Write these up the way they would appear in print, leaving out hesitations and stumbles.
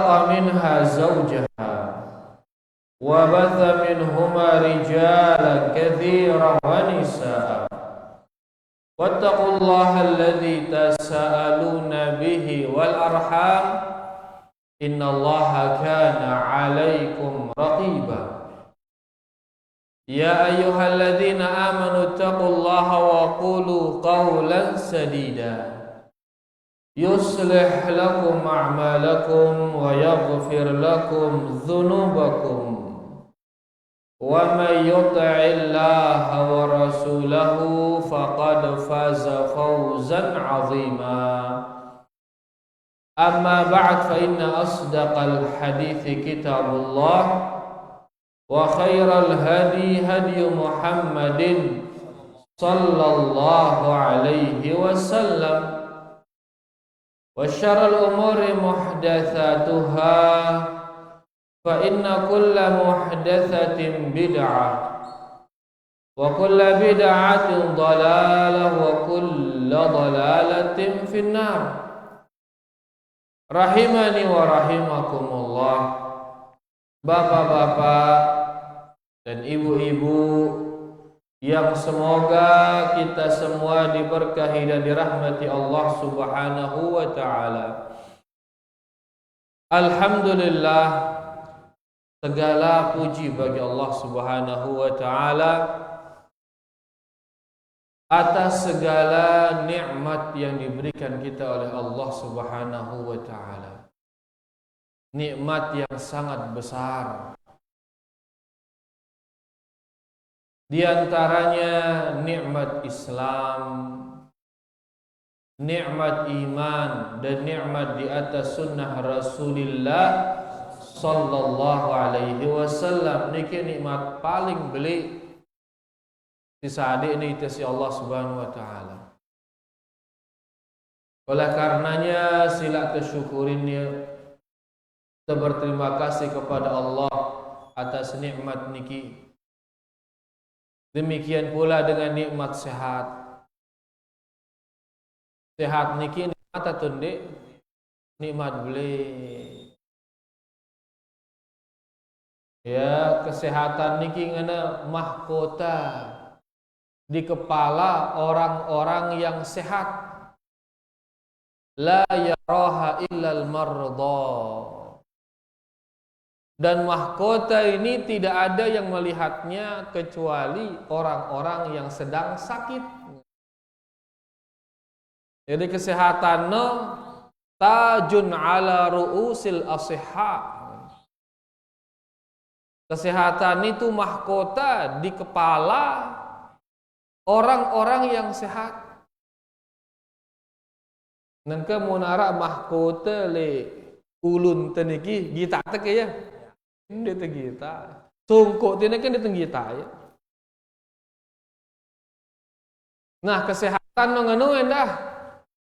منها زوجها وبث منهما رجالا كثيرا ونساء واتقوا الله الذي تساءلون به والأرحام إن الله كان عليكم رقيبا يا أيها الذين آمنوا اتقوا الله وقولوا قولا سديدا يصلح لكم أعمالكم ويغفر لكم ذنوبكم ومن يطع الله ورسوله فقد فاز فوزا عظيما أما بعد فإن أصدق الحديث كتاب الله وخير الهدي هدي محمد صلى الله عليه وسلم وشر الأمور محدثاتها فإن كل محدثة بدعة وكل بدعة ضلالة وكل ضلالة في النار rahimani wa rahimakumullah. Bapak-bapak dan ibu-ibu yang semoga kita semua diberkahi dan dirahmati Allah Subhanahu wa ta'ala. Alhamdulillah, segala puji bagi Allah Subhanahu wa ta'ala atas segala nikmat yang diberikan kita oleh Allah Subhanahu wa ta'ala. Nikmat yang sangat besar. Di antaranya nikmat Islam, nikmat iman, dan nikmat di atas sunnah Rasulullah sallallahu alaihi wasallam. Niki nikmat paling belik di saat ini si Allah Subhanahu wa taala. Oleh karenanya sila tersyukurinnya, kita berterima kasih kepada Allah atas nikmat niki. Demikian pula dengan nikmat sehat. Sehat niki nikmat atau ndik? Nikmat beli. Ya, kesehatan niki ngana mahkota di kepala orang-orang yang sehat. La yaraha illal marda. Dan mahkota ini tidak ada yang melihatnya kecuali orang-orang yang sedang sakit. Jadi kesehatan tajun ala ru'usil asihha. Kesehatan itu mahkota di kepala orang-orang yang sehat. Nangka munara mahkota le ulun teniki gita tak ya. Dia tegita. Sungkuk tini kan dia tenggita ya. Nah, kesehatan menganu endah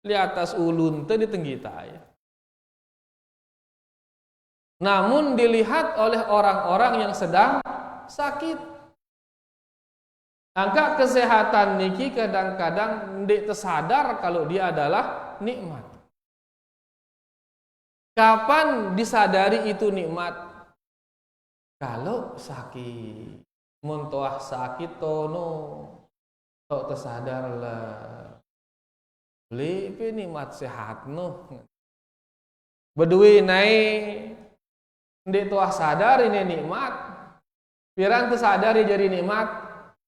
di atas ulun teh di tenggita ya. Namun dilihat oleh orang-orang yang sedang sakit. Angka kesehatan niki kadang-kadang ndik tersadar kalau dia adalah nikmat. Kapan disadari itu nikmat? Kalau sakit, muntuah sakit tono, tok tersadar lah. Beli nikmat sehat no. Bedui naik, ndik tuah sadar ini nikmat. Pirang tersadari jadi nikmat,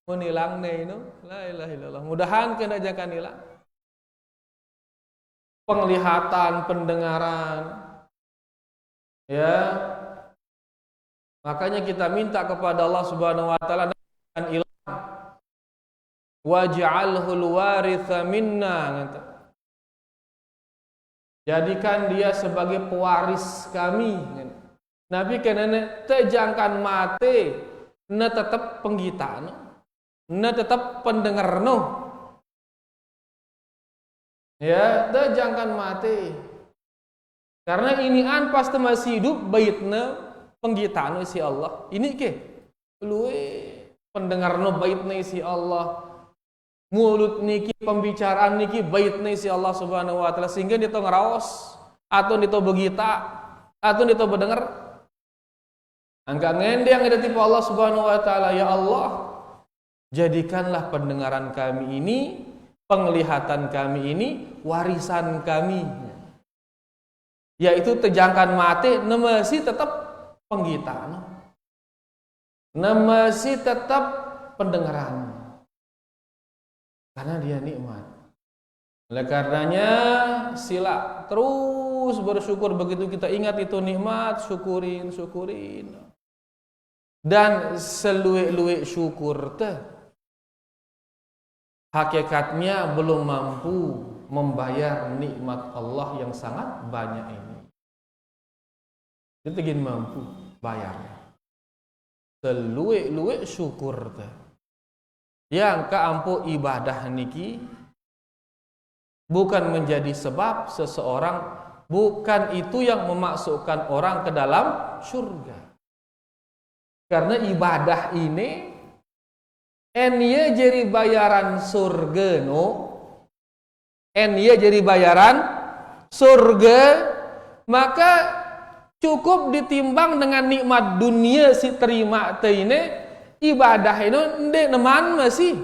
menilang nih no. La ilaha illallah. Mudahan kena jangan hilang. Penglihatan, pendengaran, ya. Makanya kita minta kepada Allah Subhanahu wa taala dan ilang waj'alhul waritha minna. Jadikan dia sebagai pewaris kami. Nabi kenana tejangkan mati, na tetap penggita, na tetap pendengar no. Ya, tejangkan mati. Karena ini an pasti masih hidup baitna penggitaan si Allah. Ini ke luwe pendengar no baitna si Allah. Mulut niki pembicaraan niki baitna si Allah Subhanahu wa taala sehingga dia ngeraos atau dia begita Atau dia tahu berdengar? Angka ngendeng ada tipe Allah Subhanahu wa taala, ya Allah, jadikanlah pendengaran kami ini, penglihatan kami ini warisan kami. Yaitu tejangkan mati nemesi tetap penggitaan. Nemesi tetap pendengaran. Karena dia nikmat. Oleh karenanya sila terus bersyukur, begitu kita ingat itu nikmat, syukurin. Dan seluik-luik syukur teh hakikatnya belum mampu membayar nikmat Allah yang sangat banyak ini. Kita ingin mampu bayar. Seluik-luik syukur teh. Yang keampu ibadah niki bukan menjadi sebab seseorang, bukan itu yang memasukkan orang ke dalam surga. Karena ibadah ini enya jadi bayaran surga enya jadi bayaran surga, maka cukup ditimbang dengan nikmat dunia si terima teh ini, ibadah ini ndek neman masih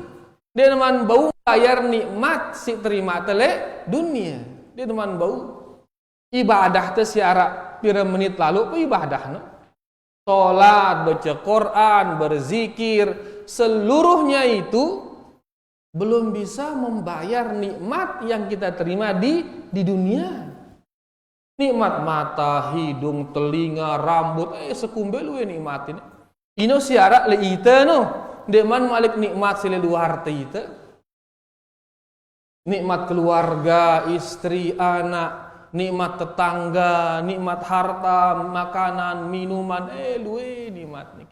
ndek neman bau bayar nikmat si terima tele dunia, ndek neman bau ibadah teh siara pira menit lalu ibadah no. Salat, baca Quran, berzikir, seluruhnya itu belum bisa membayar nikmat yang kita terima di dunia. Nikmat mata, hidung, telinga, rambut, sekumbel we nikmatin. Ino siara le ite no, deman malik nikmat sile luar te ite. Nikmat keluarga, istri, anak, nikmat tetangga, nikmat harta, makanan, minuman, luwe nikmat nih.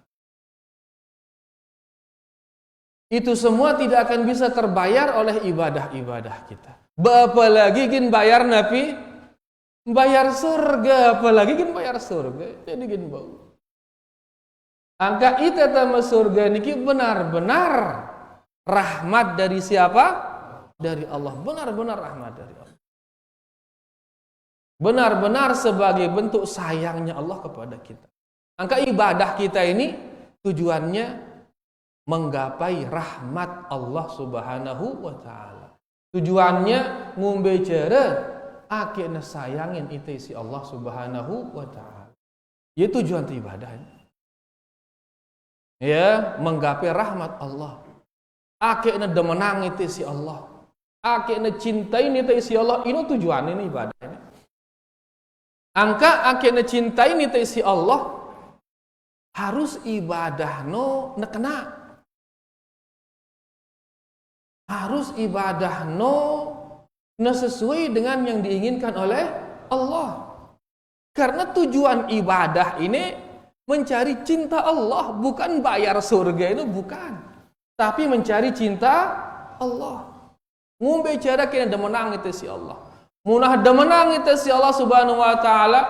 Itu semua tidak akan bisa terbayar oleh ibadah-ibadah kita. Apalagi gin bayar napi, bayar surga, apalagi gin bayar surga, jadi gin bau. Angka itu tama surga niki benar-benar rahmat dari siapa? Dari Allah, benar-benar rahmat dari Allah. Benar-benar sebagai bentuk sayangnya Allah kepada kita. Angka ibadah kita ini tujuannya menggapai rahmat Allah Subhanahu wa taala. Tujuannya ngombe cara akhirnya sayangin itu si Allah Subhanahu wa taala. Ya tujuan ibadahnya. Ya, menggapai rahmat Allah. Akhirnya demenang itu si Allah. Akhirnya cintai itu si Allah. Ini tujuannya ibadah ini. Angka akhirnya cintai ni si Allah harus ibadah no nekena, harus ibadah no sesuai dengan yang diinginkan oleh Allah. Karena tujuan ibadah ini mencari cinta Allah, bukan bayar surga itu bukan, tapi mencari cinta Allah. Ngombe cara kena demenang itu si Allah. Munah demenang itu si Allah Subhanahu wa taala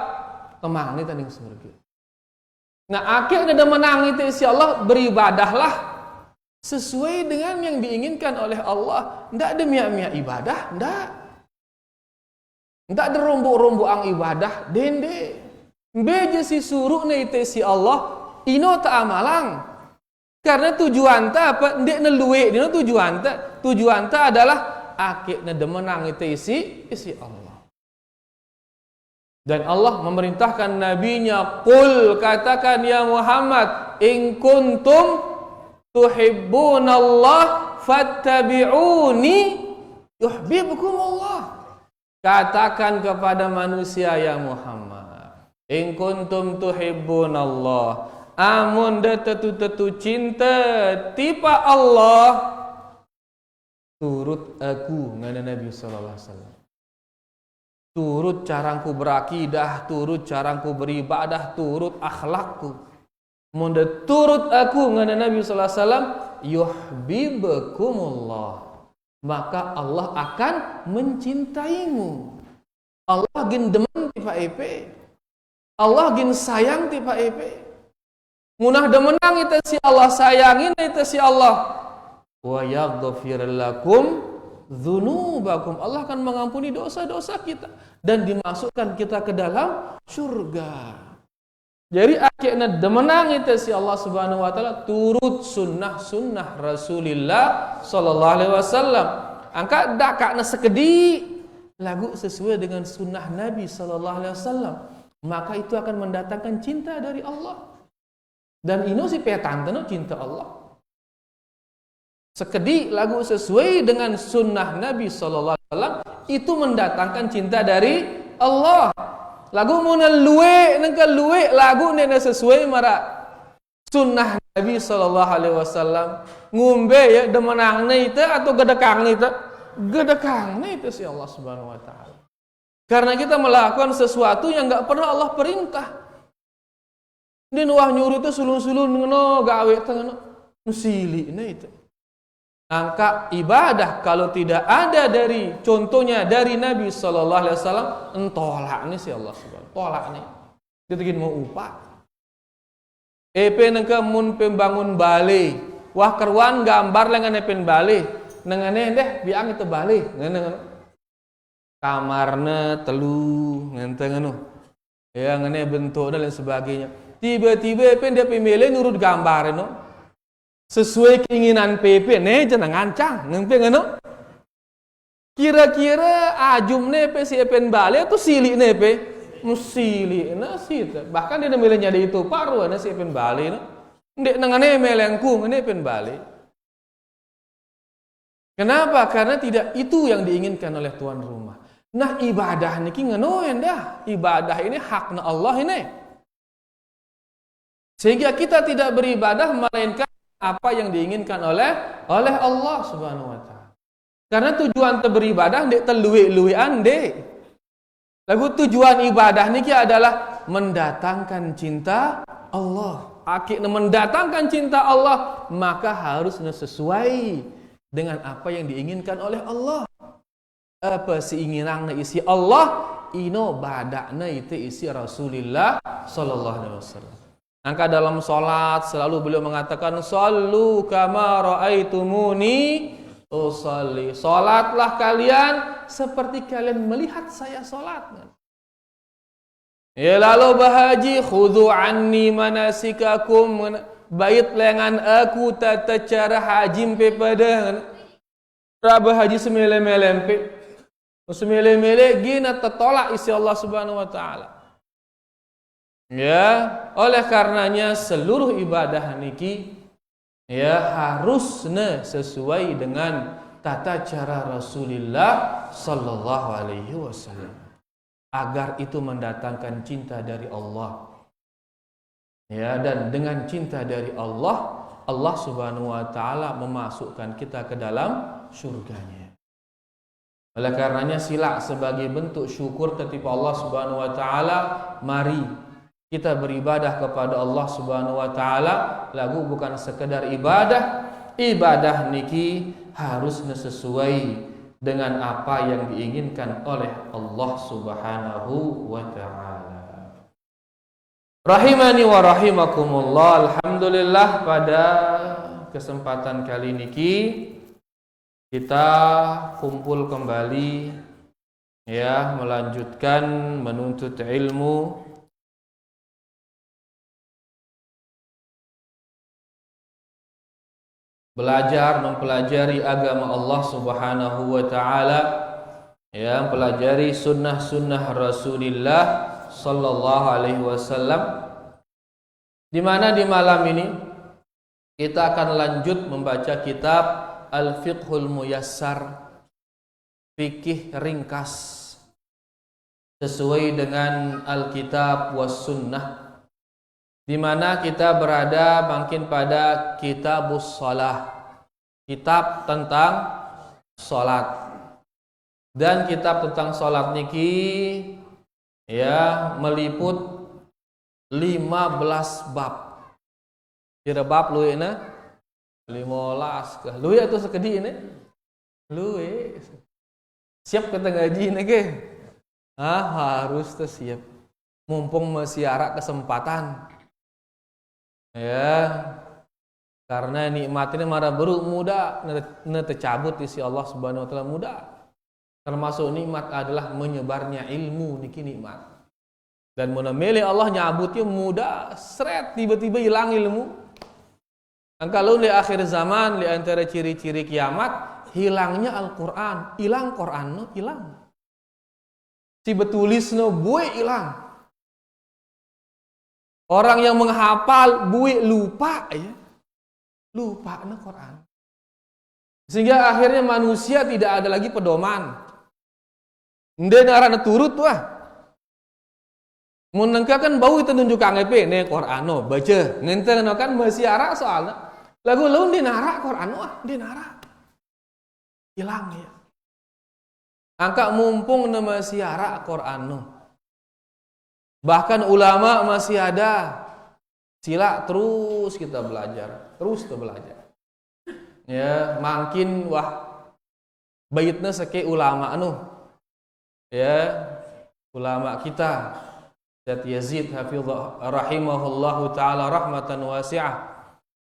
temang ni tanding surga. Nah, akhirnya demenang itu si Allah, beribadahlah sesuai dengan yang diinginkan oleh Allah. Ndak ada mia-mia ibadah, ndak. Ndak ada rombok-rombok ibadah, dende. Beje si suruh ni itu si Allah, ino ta amalang. Karena tujuan ta apa? Ndek neluwe, dino tujuan ta adalah akhirnya demenang itu isi Allah. Dan Allah memerintahkan nabinya, qul, katakan ya Muhammad, in kuntum tuhibbunallah fattabi'uni yuhibbukumullah. Katakan kepada manusia ya Muhammad, in kuntum tuhibbunallah, amun da tetu cinta tipa Allah, turut aku ngana Nabi sallallahu alaihi wasallam. Turut carangku berakidah, turut carangku beribadah, turut akhlakku. Mun turut aku ngana Nabi sallallahu alaihi wasallam, yuhibbukumullah. Maka Allah akan mencintaimu. Allah gin demen tipa EP. Allah gin sayang tipa EP. Munah demenang itu si Allah, sayangin itu si Allah. Wa yaghfir lakum dzunubakum. Allah akan mengampuni dosa-dosa kita dan dimasukkan kita ke dalam surga. Jadi akhirnya demenang itu si Allah Subhanahu wa taala turut sunnah Rasulullah sallallahu alaihi wasallam. Angka dak kakna sekedi lagu sesuai dengan sunnah Nabi sallallahu alaihi wasallam, maka itu akan mendatangkan cinta dari Allah. Dan ino si petan teno cinta Allah. Sekedi lagu sesuai dengan sunnah Nabi sallallahu alaihi wasallam itu mendatangkan cinta dari Allah. Lagu muna luwe nengka luwe lagu nena sesuai mara sunnah Nabi sallallahu alaihi wasallam. Ngumbe ya demenangna itu atau gedekangna itu? Gedekangna itu si Allah Subhanahu wa taala. Karena kita melakukan sesuatu yang enggak pernah Allah perintah. Din wah nyuruh itu sulun-sulun ngono gawe tengeno nusilina itu. Angka ibadah kalau tidak ada dari contohnya dari Nabi sallallahu alaihi wasallam entolak nih si Allah Subhanahu tolak nih. Kita ingin mau upah. Nengke mun pembangun bale, wah keruan gambar lengan pen bale, nengane deh biang itu bale, nengane kamarna telu ngenteng anu. Ya ngene bentuk dan lain sebagainya. Tiba-tiba pen dia pemilih nurut gambar no. Sesuai keinginan PP ne jangan ngancang nempe ngono. Kira-kira ajum ne pe si pen bale atau sili ne pe musili na sita. Bahkan dia milihnya di itu paru na si pen bale no. Ndek nangane melengku ngene pen bale. Kenapa? Karena tidak itu yang diinginkan oleh tuan rumah. Nah, ibadah niki ngono endah. Ibadah ini hakna Allah ini. Sehingga kita tidak beribadah melainkan apa yang diinginkan oleh Allah Subhanahu wa taala. Karena tujuan beribadah ndek teluwe-luwean ndek. Lagu tujuan ibadah niki adalah mendatangkan cinta Allah. Akhirnya mendatangkan cinta Allah, maka harus sesuai dengan apa yang diinginkan oleh Allah. Apa seinginanna isi Allah, ino badakna itu isi Rasulullah sallallahu alaihi wasallam. Angka dalam sholat selalu beliau mengatakan sallu kama ra'aitumuni usalli. Sholatlah kalian seperti kalian melihat saya sholat. Ya lalu bahaji khudhu anni manasikakum. Bait lengan aku tata cara haji pada. Rabah haji semele-melempe. Semele-mele gina tertolak isi Allah Subhanahu wa taala. Ya, oleh karenanya seluruh ibadah niki ya harusnya sesuai dengan tata cara Rasulullah sallallahu alaihi wasallam agar itu mendatangkan cinta dari Allah. Ya, dan dengan cinta dari Allah, Allah Subhanahu wa taala memasukkan kita ke dalam surganya. Oleh karenanya sila sebagai bentuk syukur kepada Allah Subhanahu wa taala, mari kita beribadah kepada Allah Subhanahu wa taala. Lagu bukan sekedar ibadah. Ibadah niki harusnya sesuai dengan apa yang diinginkan oleh Allah Subhanahu wa taala. Rahimani wa rahimakumullah. Alhamdulillah pada kesempatan kali niki kita kumpul kembali ya melanjutkan menuntut ilmu. Belajar mempelajari agama Allah Subhanahu wa taala, ya, mempelajari sunnah-sunnah Rasulullah sallallahu alaihi wasallam. Di mana di malam ini kita akan lanjut membaca kitab Al-Fiqhul Muyassar, fikih ringkas sesuai dengan Alkitab was Sunnah. Di mana kita berada makin pada kitabus shalah, kitab tentang salat. Dan kitab tentang salat niki ya meliput 15 bab. Kira bab luwe na 15 kah? Luwe atau sekedi ini? Luwe. Siap kita ngaji ini ke? Harus siap. Mumpung masih ada kesempatan. Ya, Karena nikmat ini marah beruk mudah tercabut isi Allah Subhanahu wa taala mudah. Termasuk nikmat adalah menyebarnya ilmu niki nikmat. Dan mun milih Allah nyabutnya mudah, seret tiba-tiba hilang ilmu. Kalau di akhir zaman di antara ciri-ciri kiamat hilangnya Al-Qur'an, hilang Qur'an hilang. Si betulisno buih hilang. Orang yang menghafal buih lupa ya. Lupa Quran. Sehingga akhirnya manusia tidak ada lagi pedoman. Ndek narana turut wah. Mun nengka kan bau itu nunjuk KNP ne Quran baca. Ngenten kan masih arah soalnya. Lagu laun di nara Quran wah, di nara. Hilang ya. Angka mumpung na masih arah Quran. Bahkan ulama masih ada. Sila terus kita belajar, terus kita belajar. Ya, makin wah baitna sake ulama ya, ulama kita Syekh Yazid hafizah rahimahullahu taala rahmatan wasi'ah.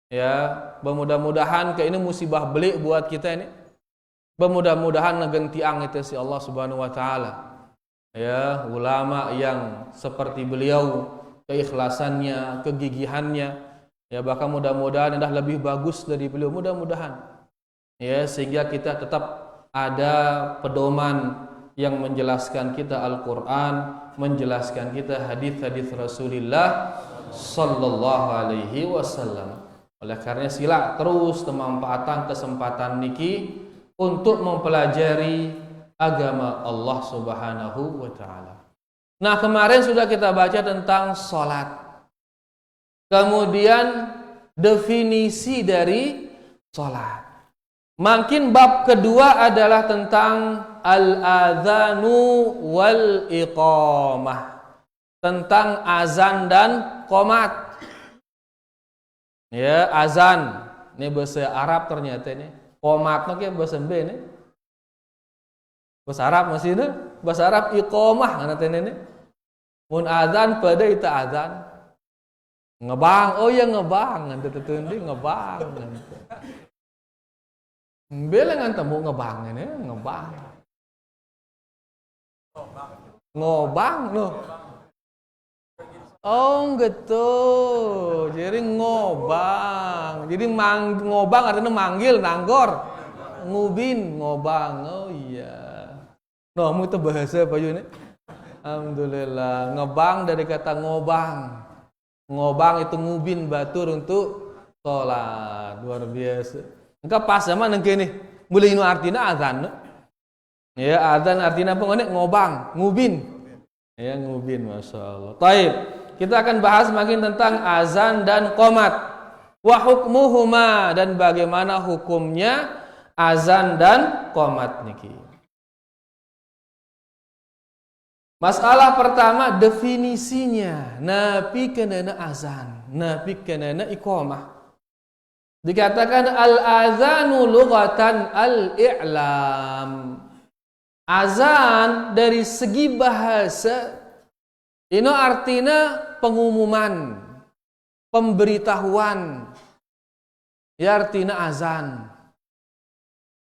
Ya, mudah-mudahan ke ini musibah belik buat kita ini. Mudah-mudahan negeng tiang itu si Allah Subhanahu wa taala. Ya, ulama yang seperti beliau keikhlasannya, kegigihannya, ya bahkan mudah-mudahan dah lebih bagus dari beliau, mudah-mudahan. Ya, sehingga kita tetap ada pedoman yang menjelaskan kita Al-Qur'an, menjelaskan kita hadis-hadis Rasulullah sallallahu alaihi wasallam. Oleh karena sila terus memanfaatkan kesempatan niki untuk mempelajari agama Allah Subhanahu wa taala. Nah, kemarin sudah kita baca tentang sholat. Kemudian definisi dari sholat. Makin bab kedua adalah tentang al-adzanu wal iqamah. Tentang azan dan qomat. Ya, azan. Ini bahasa Arab ternyata ini. Qomat itu bahasa Mbe ini. Bahasa Arab masih ini. Bahasa Arab iqamah nanti ini. Mun azan pada itu azan. Ngebang, oh ya ngebang, nanti tetundi ngebang. Belengan temu ngebang ini, ngebang. Ngobang no. Oh gitu. Jadi ngobang. Jadi ngobang artinya manggil, nanggor. Ngubin, ngobang. Oh iya. No, mu itu bahasa apa ini? Alhamdulillah. Ngebang dari kata ngobang. Ngobang itu ngubin batur untuk sholat. Luar biasa. Enggak pas sama nengke nih. Mulai ini artinya azan. Ya, azan artinya apa? Ngobang, ngubin. Ya, ngubin. Masya Allah. Taib. Kita akan bahas makin tentang azan dan qomat. Wa hukmuhuma, dan bagaimana hukumnya azan dan qomat niki. Masalah pertama definisinya. Napi kenana azan, napi kenana iqamah. Dikatakan al-azanu lughatan al-i'lam. Azan dari segi bahasa ini artinya pengumuman, pemberitahuan. Ya artinya azan.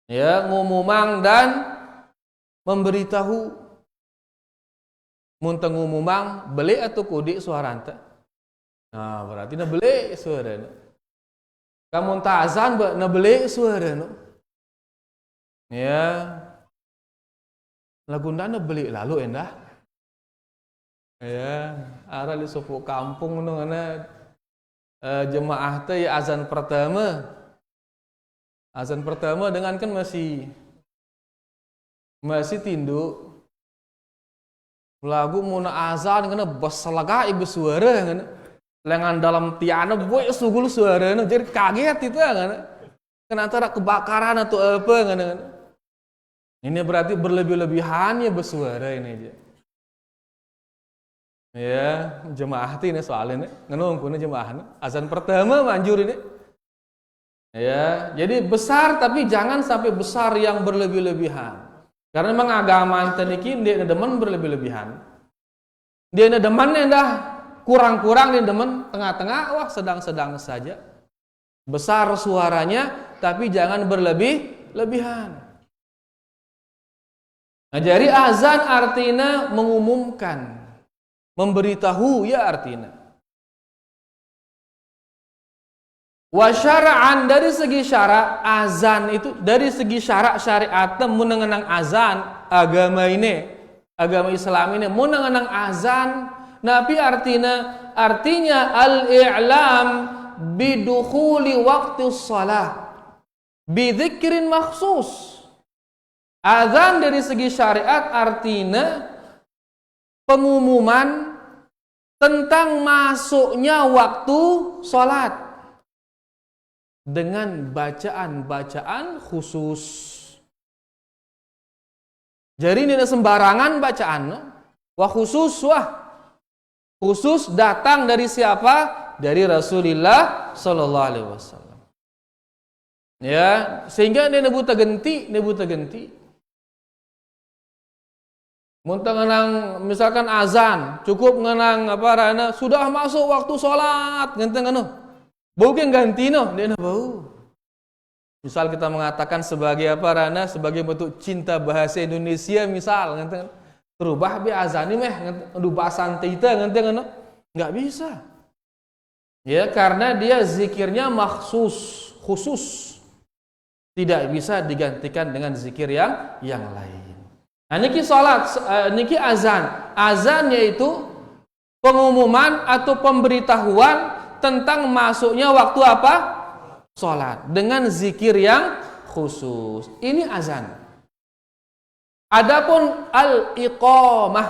Ya, ngumumang dan memberitahu. Munteng ngumumang beli atau kudi suara anta. Nah, berarti na beli suara. Kamu azan na beli suara. Ya. Lagunda na beli lalu endah. Ya, ara di suku kampung nu ngana jemaah teh ya azan pertama. Azan pertama dengan kan masih tindu. Lagu muna azan kena beselaga ibu suara kan. Lengan dalam tiana boy sugul suara jadi kaget itu kan. Kan antara kebakaran atau apa kan. Ini berarti berlebih-lebihannya bersuara ini aja. Ya, jemaah ini soalnya ngenungkuna jemaah azan pertama manjur ini. Ya, jadi besar tapi jangan sampai besar yang berlebih-lebihan. Karena memang agama niki dia demen berlebih-lebihan. Dia demen dah kurang-kurang, dia demen tengah-tengah, wah sedang-sedang saja. Besar suaranya, tapi jangan berlebihan. Nah, jadi azan artinya mengumumkan, memberitahu ya artinya. Wa syara'an, dari segi syarak azan itu, dari segi syarak syariat mengenang azan agama ini, agama Islam ini mengenang azan, nabi artinya al-i'lam bidukhuli waktu shalah bidzikrin makhsus. Azan dari segi syariat artinya pengumuman tentang masuknya waktu salat dengan bacaan-bacaan khusus. Jadi ini sembarangan bacaan, wah khusus datang dari siapa? Dari Rasulullah sallallahu alaihi wasallam. Ya, sehingga dia nebuta genti. Muntah ngenang misalkan azan, cukup ngenang sudah masuk waktu salat, genteng bau ke ganti dia bau. Misal kita mengatakan sebagai sebagai bentuk cinta bahasa Indonesia misal terubah be azan meh bahasa santai teh enggak bisa. Ya, karena dia zikirnya khusus. Tidak bisa digantikan dengan zikir yang lain. Nah, niki salat, niki azan. Azan yaitu pengumuman atau pemberitahuan tentang masuknya waktu apa? Salat dengan zikir yang khusus. Ini azan. Adapun al-iqamah.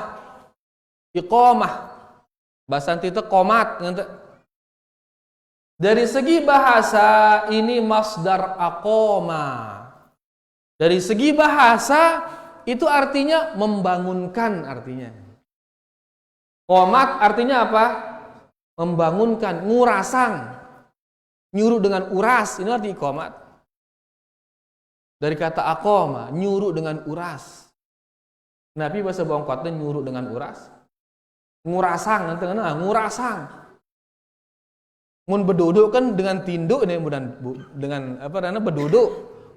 Bahasa itu qomat. Dari segi bahasa ini masdar aqama. Dari segi bahasa itu artinya membangunkan artinya. Qomat artinya apa? Membangunkan, ngurasang, nyuruh dengan uras, ini arti iqamat. Dari kata aqama, nyuruh dengan uras. Nabi bahasa bongkotnya nyuruh dengan uras. Ngurasang, ngurasang. Mun beduduk kan dengan tinduk ini dengan beduduk.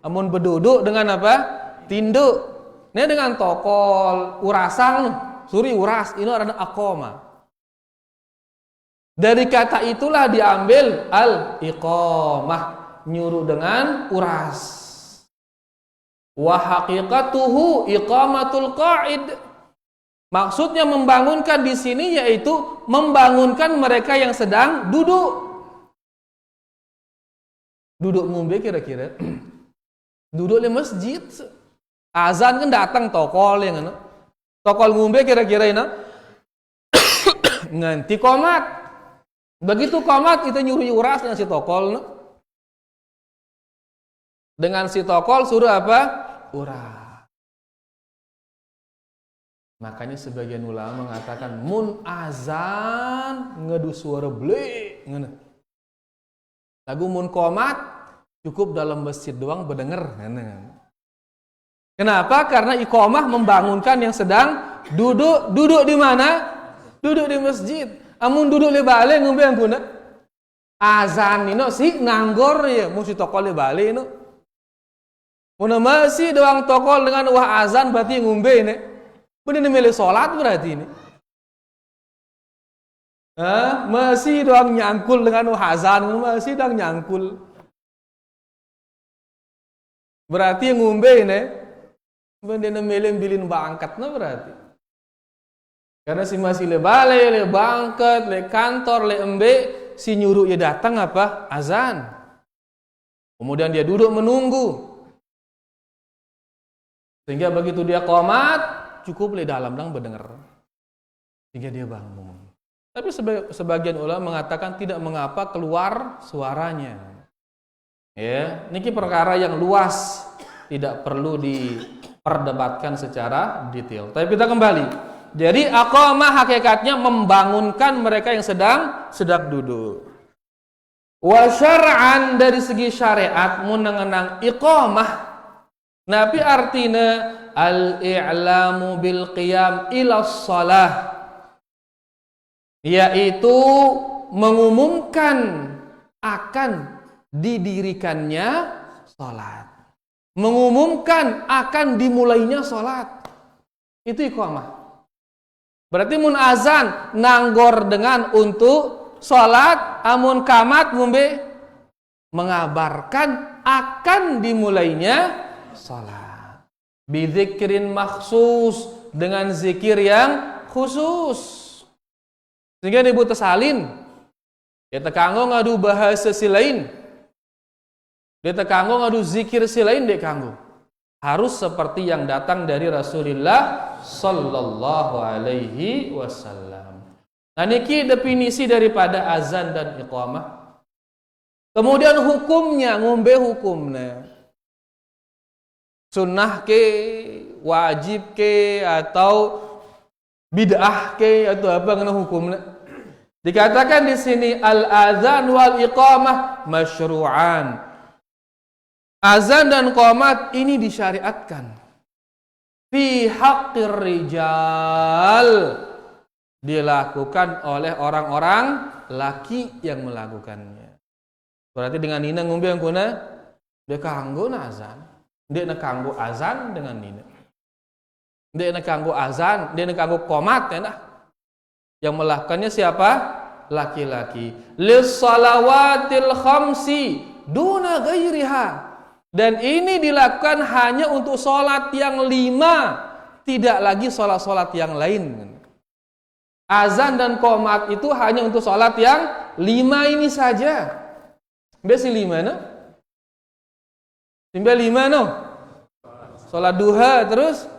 Mun beduduk dengan apa? Tinduk. Ini dengan tokol, urasang, suri uras, ini adalah aqama. Dari kata itulah diambil al-iqamah, nyuruh dengan uras. Wa haqiqatuhu iqamatul qa'id. Maksudnya membangunkan di sini yaitu membangunkan mereka yang sedang duduk. Duduk ngombe kira-kira. Duduk di masjid. Azan kan datang tokol yang tokol ngombe kira-kira ini. Nganti qomat. Begitu qomat itu nyuruh uras dengan si tokol. Dengan si tokol suruh apa? Uras. Makanya sebagian ulama mengatakan mun azan ngedu suara ble. Lagu mun qomat cukup dalam masjid doang berdengar. Kenapa? Karena iqamah membangunkan yang sedang duduk. Duduk di mana? Duduk di masjid. Amun duduk le bale ngombe angkuna. Azan nino si nanggor ya musi tokol le bale no. Mun masih doang tokol dengan wah azan berarti ngombe ini. Benih milih salat berarti ini. Masih doang nyangkul dengan wah azan, masih doang nyangkul. Berarti ngombe ini. Benih milih bilin bangkatna berarti. Karena si masih le bale, le bangket, le kantor, le embe, si nyuruh ya datang apa? Azan. Kemudian dia duduk menunggu. Sehingga begitu dia qomat, cukup le dalam dang berdengar. Sehingga dia bangun. Tapi sebagian ulama mengatakan tidak mengapa keluar suaranya. Ya, niki perkara yang luas, tidak perlu diperdebatkan secara detail. Tapi kita kembali. Jadi aqamah hakikatnya membangunkan mereka yang sedang duduk. Wa syar'an dari segi syariat mengenang iqamah. Nabi artinya al-i'lamu bil qiyam ila shalah. Yaitu mengumumkan akan didirikannya salat. Mengumumkan akan dimulainya salat. Itu iqamah. Berarti mun azan nanggor dengan untuk salat, amun kamat ngombe mengabarkan akan dimulainya salat. Bizikrin makhsus, dengan zikir yang khusus. Sehingga ibu tersalin, dia tekanggo ngadu bahasa si lain, dia tekanggo ngadu zikir si lain, dia kanggo. Harus seperti yang datang dari Rasulullah sallallahu alaihi wasallam. Nah, niki definisi daripada azan dan iqamah. Kemudian hukumnya, ngombe hukumnya. Sunnah ke, wajib ke, atau bid'ah ke, atau apa kena hukumnya? Dikatakan di sini al-azan wal iqamah masyru'an. Azan dan qomat ini disyariatkan. Fi haqqir rijal, dilakukan oleh orang-orang laki yang melakukannya. Berarti dengan nina ngombe yang kuna, dia kanggo azan. Dia nak kanggo azan dengan nina. Dia nak kanggo azan, dia nak kanggo qomat ya nah. Yang melakukannya siapa? Laki-laki. Lis salawatil khamsi duna ghairiha. Dan ini dilakukan hanya untuk sholat yang 5, tidak lagi sholat-sholat yang lain. Azan dan qomat itu hanya untuk sholat yang 5 ini saja. Besi 5 no? Simbe 5 no? Sholat duha terus?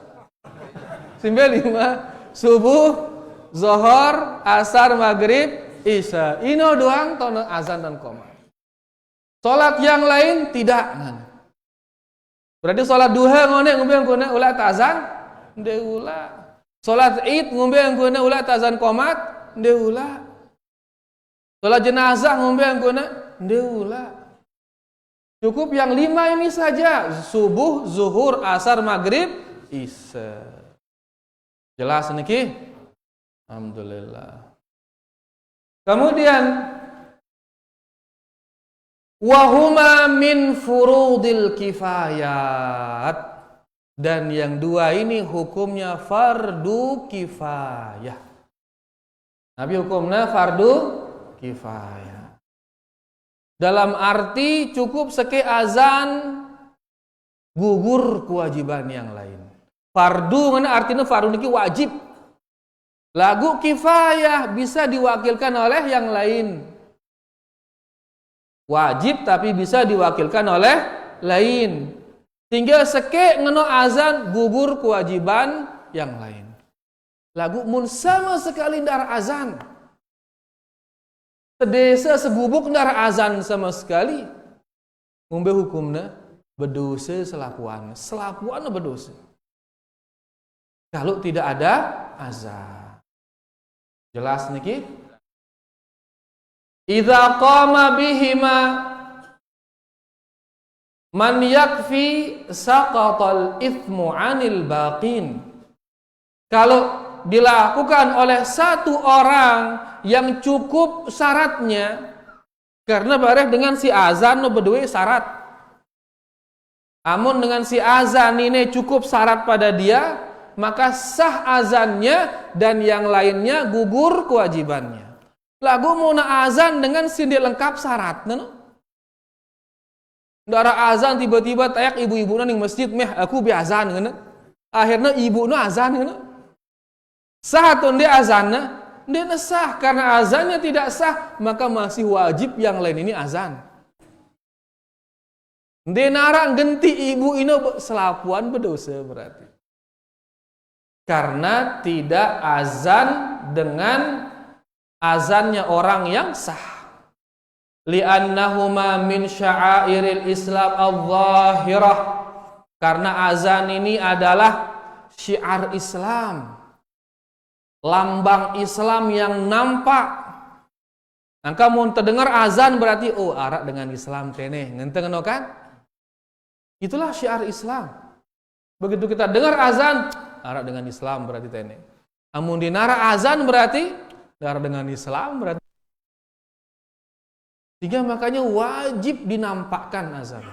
Simbe 5. Subuh, zuhur, asar, maghrib, isya. Ino doang tono azan dan qomat. Sholat yang lain tidak. Berarti sholat duha ngone ngombe ulah tazan, nde ulah. Sholat id ngombe ngone ulah tazan qomat, nde ulah. Sholat jenazah ngombe ngone nde ulah. Cukup yang 5 ini saja, subuh, zuhur, asar, maghrib, isya. Jelas niki? Alhamdulillah. Kemudian wahuma min furudil kifayat, dan yang 2 ini hukumnya fardu kifayah. Nabi hukumnya fardu kifayah. Dalam arti cukup seke azan gugur kewajiban yang lain. Fardu mana artinya fardu niki wajib. Lagu kifayah bisa diwakilkan oleh yang lain. Wajib tapi bisa diwakilkan oleh lain. Tinggal seke ngeno azan gugur kewajiban yang lain. Lagu mun sama sekali ndar azan. Sedesa segubuk ndar azan sama sekali. Ngombe hukumna berdosa selapuan. Selapuan berdosa. Kalau tidak ada azan. Jelas niki? Idza qama bihima man yakfi saqatal ithmu 'anil baqin. Kalau dilakukan oleh satu orang yang cukup syaratnya, karena bareh dengan si azan no berdua syarat. Amun dengan si azan ini cukup syarat pada dia, maka sah azannya dan yang lainnya gugur kewajibannya. Lagu mau na azan dengan sindi lengkap syarat, no? Dara azan tiba-tiba tayak ibu-ibu ning masjid, meh aku bi azan, no? Akhirnya ibu no azan, no? Sah atau dia azannya? Dia sah, karena azannya tidak sah, maka masih wajib yang lain ini azan. Dia narang genti ibu ino selapuan berdosa berarti. Karena tidak azan dengan azannya orang yang sah. Li'annahuma min sya'airil Islam al-zahirah. Karena azan ini adalah syiar Islam. Lambang Islam yang nampak. Nah, kamu terdengar azan berarti oh arak dengan Islam teneh. Ngenteng kan? Itulah syiar Islam. Begitu kita dengar azan, arak dengan Islam berarti teneh. Amun dinara azan berarti darah dengan Islam berarti Sehingga makanya wajib dinampakkan azan.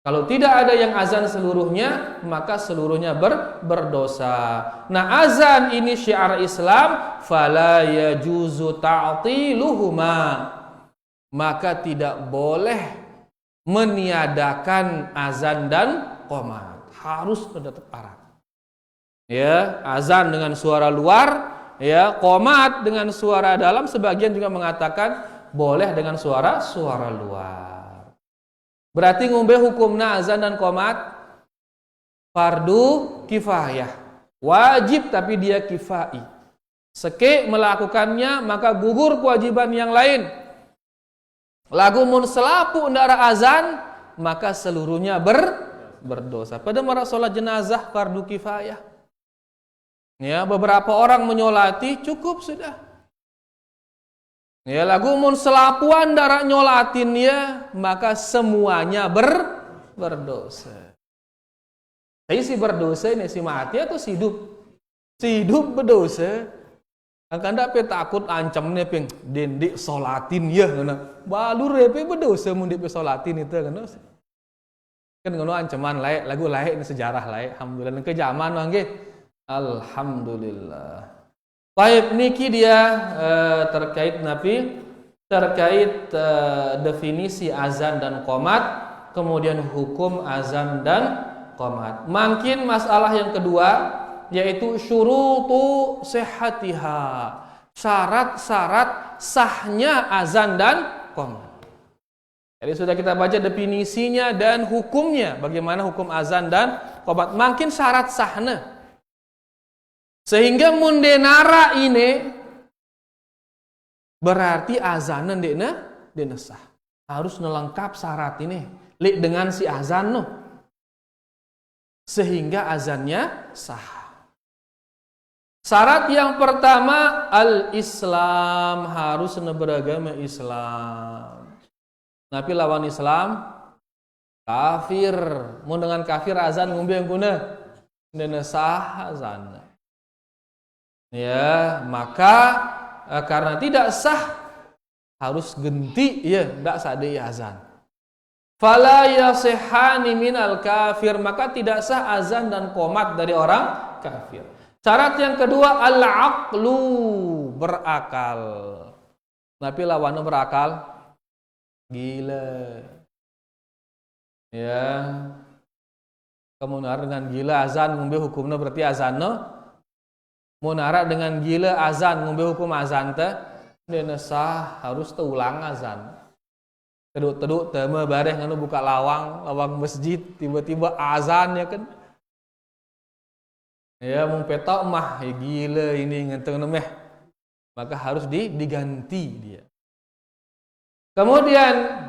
Kalau tidak ada yang azan seluruhnya, maka seluruhnya berdosa. Nah, azan ini syiar Islam, fala yajuzu ta'tiluhuma. Maka tidak boleh meniadakan azan dan qomat. Harus tetap erat. Ya, azan dengan suara luar, ya, qomat dengan suara dalam. Sebagian juga mengatakan boleh dengan suara luar. Berarti ngombe hukumna azan dan qomat fardu kifayah. Wajib tapi dia kifai. Seke melakukannya maka gugur kewajiban yang lain. Lagu mun selapu ndara azan maka seluruhnya berdosa. Pada mara salat jenazah fardu kifayah. Ya, beberapa orang menyolati cukup sudah. Ya, lagu mun selapuan darah nyolatin ya, maka semuanya berdosa. Tapi si berdosa ini si mati atau si hidup? Si hidup berdosa. Akan dapat takut ancamnya ping dendik solatin ya ngana. Balur repe berdosa mun dik solatin itu ngana. Kan ngono ancaman laek, lagu laek ini sejarah laek. Alhamdulillah ke zaman nggih. Alhamdulillah. Baik, niki dia terkait definisi azan dan qomat, kemudian hukum azan dan qomat. Mungkin masalah yang kedua yaitu syurutu sihhatiha, syarat-syarat sahnya azan dan qomat. Jadi sudah kita baca definisinya dan hukumnya, bagaimana hukum azan dan qomat. Mungkin syarat sahnya. Sehingga mundenara ini berarti azanan dena sah. Harus nelengkap syarat ini. Lik dengan si azan no. Sehingga azannya sah. Syarat yang pertama al-Islam, harus beragama Islam. Tapi lawan Islam kafir. Mun dengan kafir azan ngombe yang guna dena sah azan. Ya, maka karena tidak sah harus genti ya, ndak sade azan. Fala yasihani minal kafir, maka tidak sah azan dan qomat dari orang kafir. Syarat yang kedua al-aqlu, berakal. Tapi lawannya berakal gila. Ya. Kemudian dengan gila azan ngombe hukumnya berarti azannya munara dengan gila azan ngombe hukum azan teh dena sah, harus teulang azan. Teduk-teduk teu mah bareh nganu buka lawang masjid tiba-tiba azan ya kan. Ya mun petok mah ya gila ini ngenteng meh. Maka harus diganti dia. Kemudian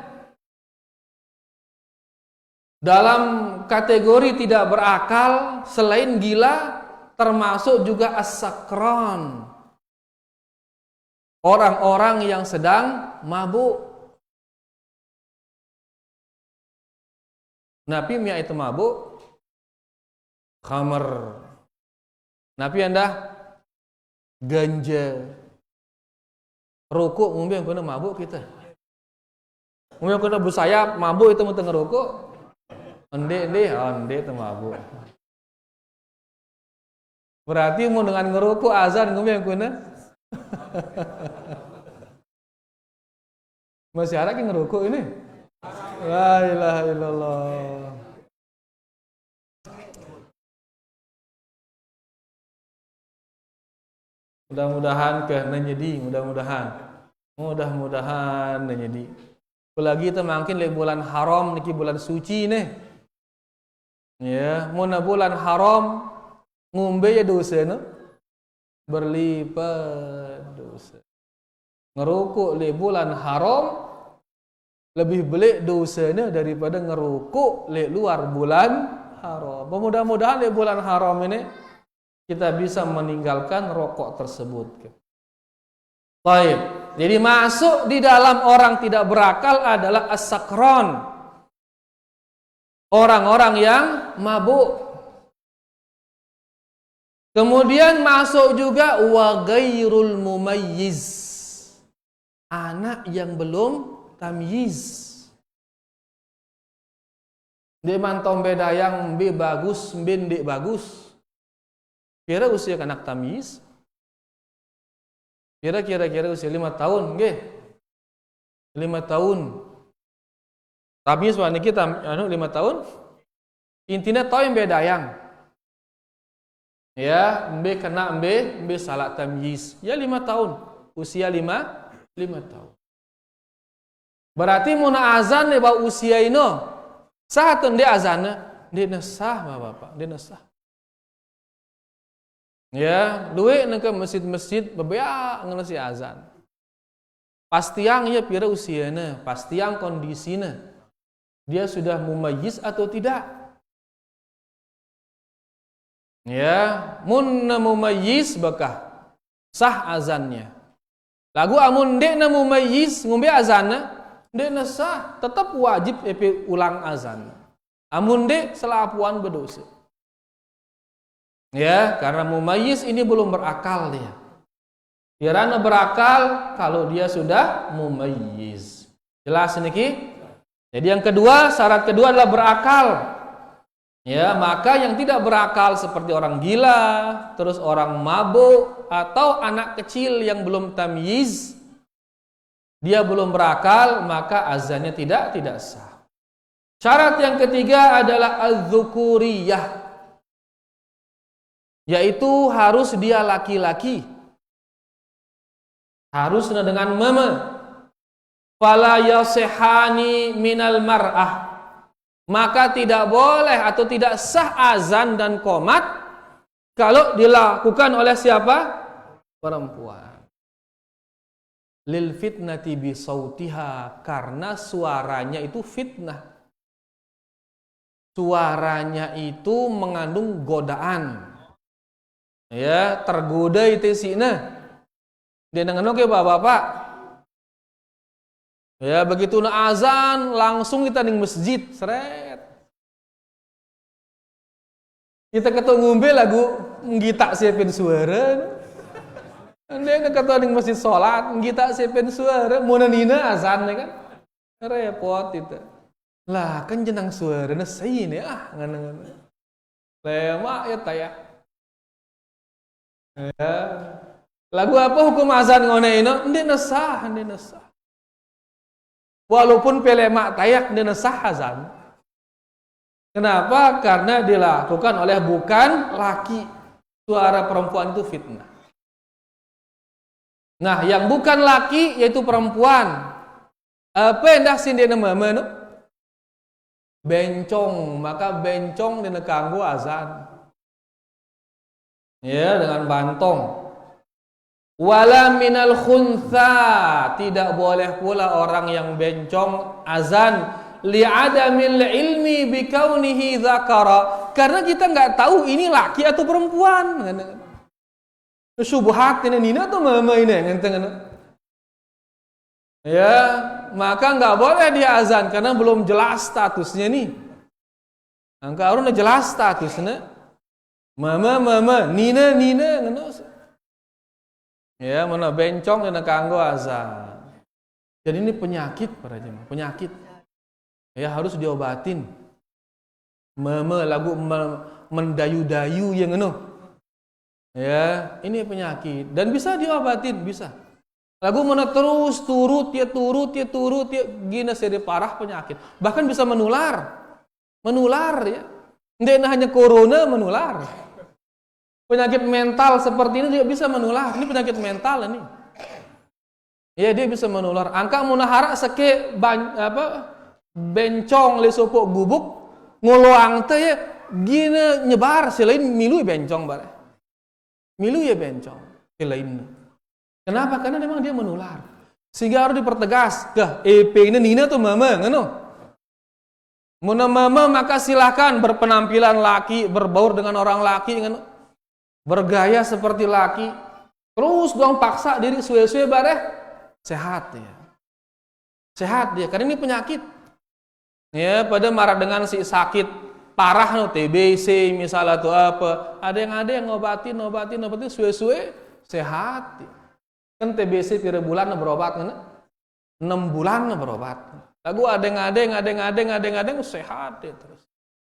dalam kategori tidak berakal selain gila termasuk juga as-sakran. Orang-orang yang sedang mabuk. Napi mia itu mabuk. Khamar. Napi anda ganja. Rokok ngombe yang kena mabuk kita. Ngombe yang kena bersayap mabuk itu mau tengah rokok. Ende itu mabuk. Berarti mau dengan ngerokok azan ngombe yang kuna. Masih ada yang ngerokok ini? La ilaha illallah. Mudah-mudahan ke nyedi, mudah-mudahan nyedi. Apalagi itu mungkin le bulan haram niki bulan suci nih. Ya, mun bulan haram ngombe ya dosa no? Berlipat dosa. Ngerokok di bulan haram lebih belik dosanya daripada ngerokok di luar bulan haram. Mudah-mudahan di bulan haram ini kita bisa meninggalkan rokok tersebut. Baik. Jadi masuk di dalam orang tidak berakal adalah as-sakran. Orang-orang yang mabuk. Kemudian masuk juga wa ghairul mumayyiz. Anak yang belum tamyiz. Dia mantau bedayang mbe bagus, mbe ndek bagus. Kira usia anak tamyiz. Kira usia 5 tahun, nggih. 5 tahun. Tamyiz wani kita 5 tahun. Intinya tahu yang bedayang. Ya, mbe kena mbe salah tamyiz. Ya 5 tahun. Usia 5 tahun. Berarti muna azan le ba usia ino. Sah atau dia azannya? Dia nesah, bapak. Dia nesah. Ya, duit ke masjid-masjid bebeak ngelesi azan. Pastiang ya pira usianya, pastiang kondisinya. Dia sudah mumayyiz atau tidak? Ya, mun mumayyiz bakah sah azannya. Lagu amun dek mumayyiz ngombe azannya, dek sah, tetap wajib ulang azan. Amun dek selapuan berdosa. Ya, karena mumayyiz ini belum berakal dia. Kirana berakal kalau dia sudah mumayyiz. Jelas niki? Jadi yang kedua, syarat kedua adalah berakal. Ya, maka yang tidak berakal seperti orang gila, terus orang mabuk atau anak kecil yang belum tamyiz, dia belum berakal, maka azannya tidak sah. Syarat yang ketiga adalah az-dzukuriyah, yaitu harus dia laki-laki, harus dengan meme. Fala yasihani minal mar'ah, maka tidak boleh atau tidak sah azan dan qomat kalau dilakukan oleh siapa? Perempuan. Lil fitnati bi sautiha, karena suaranya itu fitnah. Suaranya itu mengandung godaan. Ya, tergoda itu sina. Dia dengar ke bapak-bapak. Ya, begitu na azan langsung kita di masjid, seret. Kita ketua ngombe lagu ngita siapin suara. Dia ketua di masjid sholat, ngita siapin suara, mau nina azan kan. Repot itu. Lah kan jenang suara na sayine ngana-ngana. Lemak ya taya. Ya. Lagu apa hukum azan ngone ino? Ndi nesah. Walaupun pelemak tayak dia nesah azan. Kenapa? Karena dilakukan oleh bukan laki. Suara perempuan itu fitnah. Nah, yang bukan laki yaitu perempuan. Apa yang dah sini nama no? Bencong, maka bencong dina kanggo azan. Ya, dengan bantong. Wala minal khuntha, tidak boleh pula orang yang bencong azan li'adamil ilmi bikaunihi dzakara, karena kita enggak tahu ini laki atau perempuan. Syubhat ini nina atau mama ini ngenteng. Ya, maka enggak boleh dia azan karena belum jelas statusnya nih. Angka harus jelas statusnya. Mama, nina ngono. Ya, mana bencong dan kanggo azan. Jadi ini penyakit para jemaah, penyakit. Ya, harus diobatin. Lagu mendayu-dayu yang ngono. Ya, ini penyakit dan bisa diobatin, bisa. Lagu mana terus turut gina seri parah penyakit. Bahkan bisa menular. Menular ya. Tidak hanya corona menular. Penyakit mental seperti ini juga bisa menular. Ini penyakit mental ini. Ya, dia bisa menular. Angka munahara seke bencong le sopok gubuk ngoloang teh ya gina nyebar selain milu bencong bare. Milu ya bencong selain. Kenapa? Karena memang dia menular. Sehingga harus dipertegas. Dah, EP ini nina tuh mama ngono. Mun mama maka silakan berpenampilan laki, berbaur dengan orang laki ngono. Bergaya seperti laki, terus dong paksa diri suwe-suwe bareh, sehat ya. Sehat dia, karena ini penyakit. Ya, pada marah dengan si sakit parah no TBC misalnya tuh apa, ada yang ngobatin suwe-suwe sehat. Ya. Kan TBC pira bulan berobat kan? 6 bulan berobat. Lagu adeng sehat dia terus.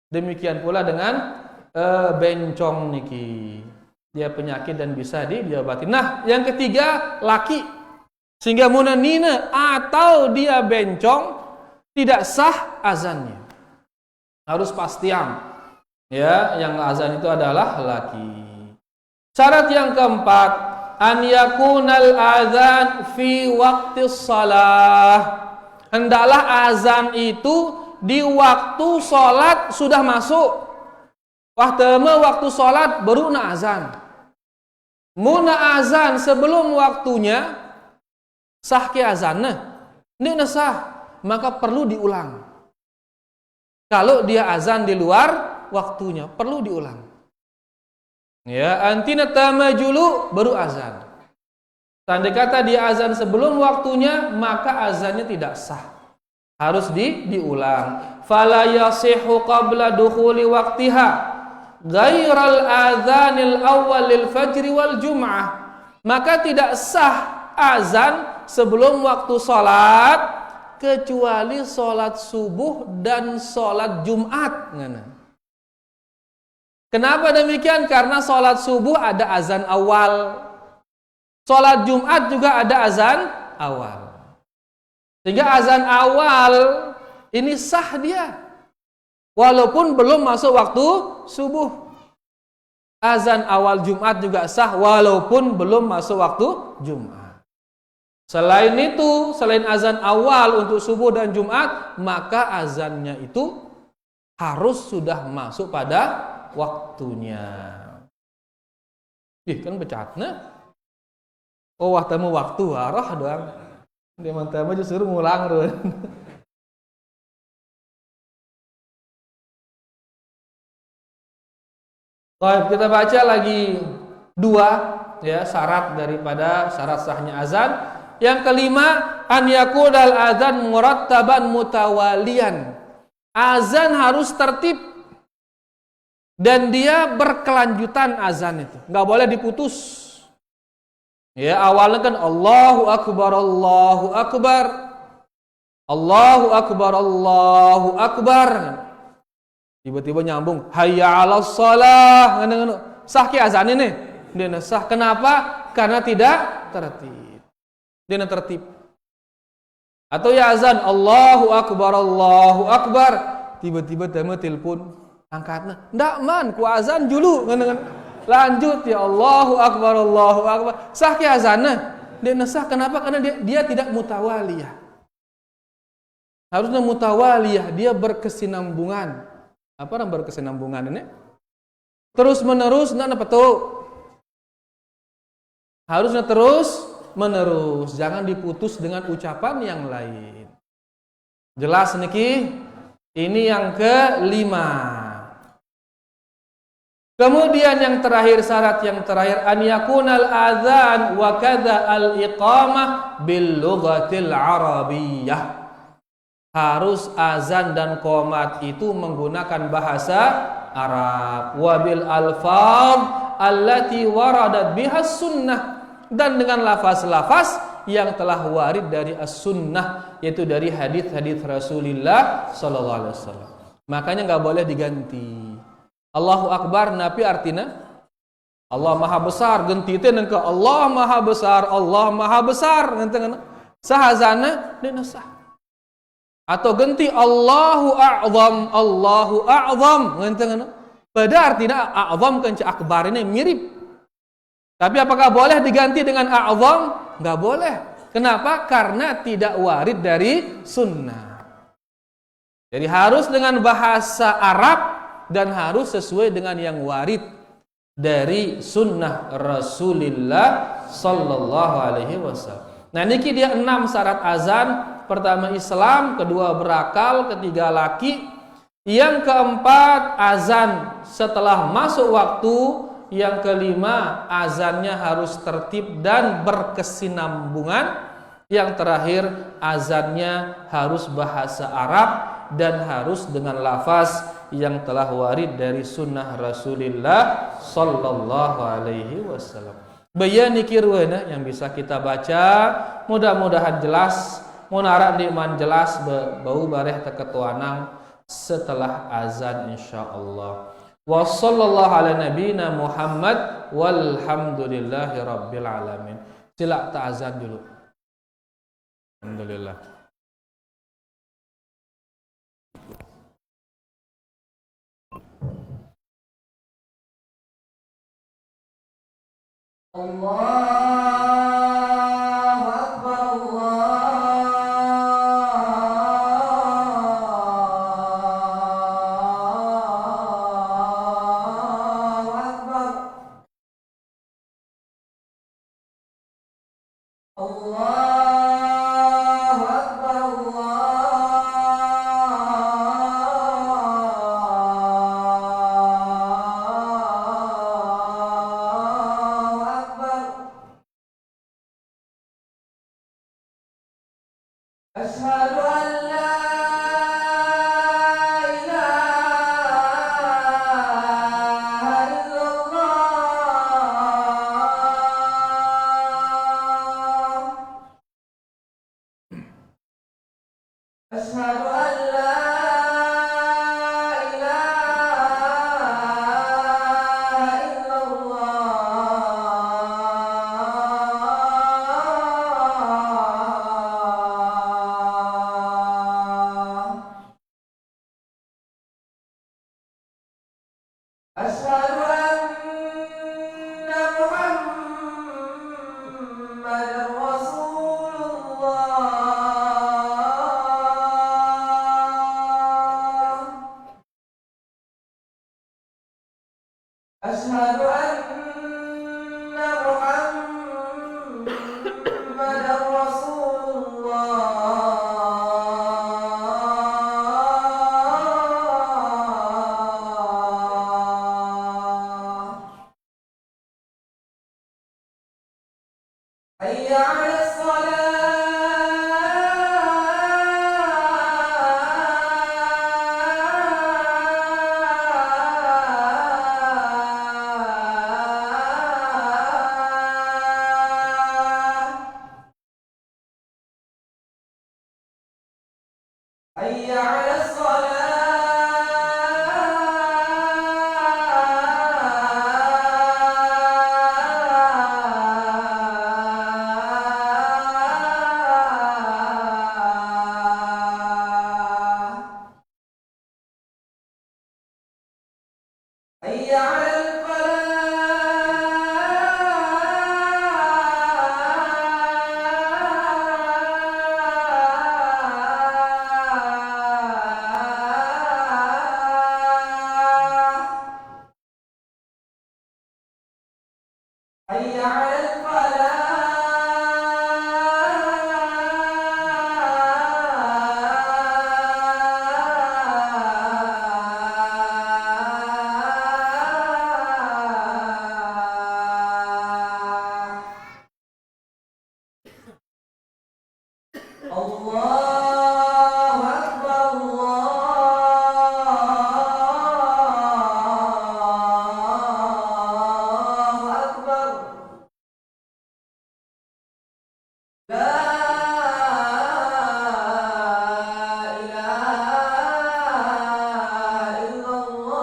Demikian pula dengan bencong niki. Dia penyakit dan bisa diobati. Nah, yang ketiga laki. Sehingga munanina atau dia bencong tidak sah azannya. Harus pastian. Ya, yang azan itu adalah laki. Syarat yang keempat, an yakunal azan fi waqtis shalah. Hendaklah azan itu di waktu sholat sudah masuk. Waktu sholat baru na azan. Muna azan sebelum waktunya sah ke azannya. Ini sah, maka perlu diulang. Kalau dia azan di luar waktunya perlu diulang. Ya, antina tamajulu baru azan. Tanda kata dia azan sebelum waktunya, maka azannya tidak sah. Harus diulang. Fala yasihu qabla dukhuli waqtiha ghairal adzanil awwal lil fajri wal jum'ah. Maka tidak sah azan sebelum waktu salat kecuali salat subuh dan salat Jumat. Kenapa demikian? Karena salat subuh ada azan awal. Salat Jumat juga ada azan awal. Sehingga azan awal ini sah dia. Walaupun belum masuk waktu subuh. Azan awal Jumat juga sah walaupun belum masuk waktu Jumat. Selain itu, selain azan awal untuk subuh dan Jumat, maka azannya itu harus sudah masuk pada waktunya. Kan becatna. Oh, waktu arah doang. Dia mantap justru ngulang ruh. Baik, kita baca lagi 2 ya syarat daripada syarat sahnya azan. Yang kelima, an yakudal azan murattaban mutawalian. Azan harus tertib dan dia berkelanjutan azan itu. Enggak boleh diputus. Ya, awalnya kan Allahu Akbar, Allahu Akbar. Allahu Akbar, Allahu Akbar. Tiba-tiba nyambung, hayya 'alas shalah. Sah ki azan ini? Dia sah. Kenapa? Karena tidak tertib. Dia tertib. Atau ya azan Allahu Akbar, Allahu Akbar. Tiba-tiba tamu telepon, angkatna. Ndak man, ku azan dulu. Lanjut ya Allahu Akbar, Allahu Akbar. Sah ki azannya? Dia sah. Kenapa? Karena dia tidak mutawaliyah. Harusnya mutawaliyah, dia berkesinambungan. Apa yang berkesinambungan ini? Terus menerus, apa tuh? Harusnya terus menerus, jangan diputus dengan ucapan yang lain. Jelas niki? Ini yang kelima. Kemudian yang terakhir, syarat yang terakhir, an yakunal adzan wa kadza al iqamah bil lughatil arabiyyah. Harus azan dan qomat itu menggunakan bahasa Arab. Wabil alfaz allati waradat bihas sunnah, dan dengan lafaz-lafaz yang telah warid dari as-sunnah, yaitu dari hadis-hadis Rasulullah sallallahu alaihi wasallam. Makanya enggak boleh diganti. Allahu Akbar napi artinya Allah Maha Besar, ganti teh ke Allah Maha Besar, Allah Maha Besar ngenteng sahazana dina sah. Atau ganti Allahu A'zam, Allahu A'zam ngenteng pada artinya a'zam kan akbar ini mirip. Tapi apakah boleh diganti dengan a'zam? Enggak boleh. Kenapa? Karena tidak warid dari sunnah. Jadi harus dengan bahasa Arab dan harus sesuai dengan yang warid dari sunnah Rasulullah sallallahu alaihi wasallam. Nah, niki dia 6 syarat azan. Pertama Islam, kedua berakal, ketiga laki. Yang keempat azan setelah masuk waktu. Yang kelima azannya harus tertib dan berkesinambungan. Yang terakhir azannya harus bahasa Arab dan harus dengan lafaz yang telah warid dari sunnah Rasulullah sallallahu alaihi wasallam. Bayani kirwana yang bisa kita baca, mudah-mudahan jelas Munara di man jelas bau bareh teketuanang setelah azan insyaallah. Wa sallallahu ala nabiyina Muhammad walhamdulillahi rabbil alamin. Sila ta'azan dulu. Alhamdulillah. Allahu Akbar, Allahu Akbar, Allahu Akbar, Allahu Akbar. Asyhadu an la ilaha illallah. Asyhadu an la ilaha illallah. Asyhadu anna Muhammadar Rasulullah. Asyhadu anna Muhammadar Rasulullah. Hayya 'alas salah. Hayya 'alas salah. Hayya 'alal falah. Hayya 'alal falah. Allahu Akbar, Allahu Akbar. La ilaha illallah.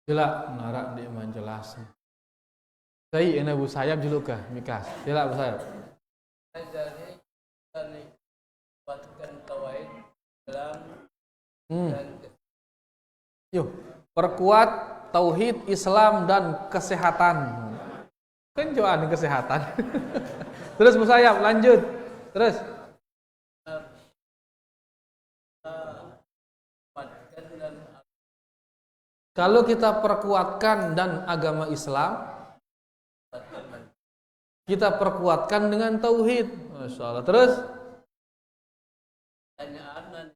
Sila nara di man jelas. Saya ini Bu Sayap dulu kah Mikas. Sila Bu Sayap. Jadi kita kuatkan tauhid dalam dan Yuk, perkuat tauhid, Islam dan kesehatan. Kan joan kesehatan. Terus Bu Sayap lanjut. Terus kuatkan dan kalau kita perkuatkan dan agama Islam, kita perkuatkan dengan tauhid. Masya Allah. Terus pertanyaan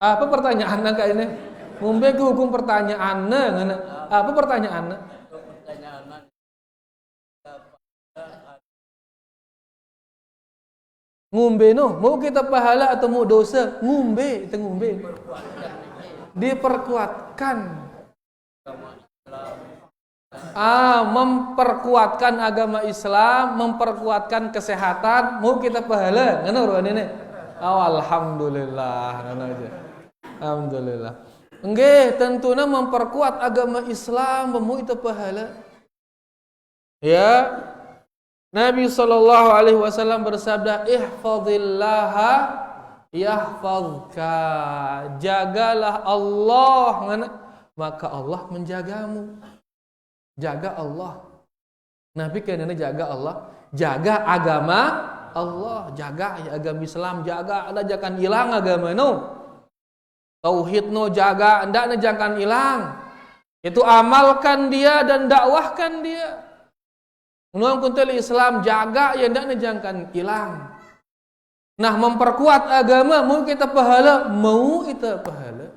Apa pertanyaannya kak ini? Ngombe ke hukum pertanyaannya, ngana. Apa pertanyaannya? pertanyaan Ngombe no, mau kita pahala atau mau dosa? Ngombe, itu ngombe. Diperkuatkan. Memperkuatkan agama Islam, memperkuatkan kesehatan, mau kita pahala, ngana ruan ini. Alhamdulillah, ngana aja. Alhamdulillah. Nggih, tentunya memperkuat agama Islam, mau itu pahala. Ya. Nabi SAW bersabda, ihfazillaha yahfazka. Jagalah Allah, maka Allah menjagamu. Jaga Allah. Nabi kena jaga Allah, jaga agama Allah, jaga agama Islam, jaga, ada jangan hilang agama no. Tauhid no jaga, ndakna jangan hilang. Itu amalkan dia dan dakwahkan dia. Menurut kuntil Islam jaga ya ndakna jangan hilang. Nah, memperkuat agama mau kita pahala, mau kita pahala.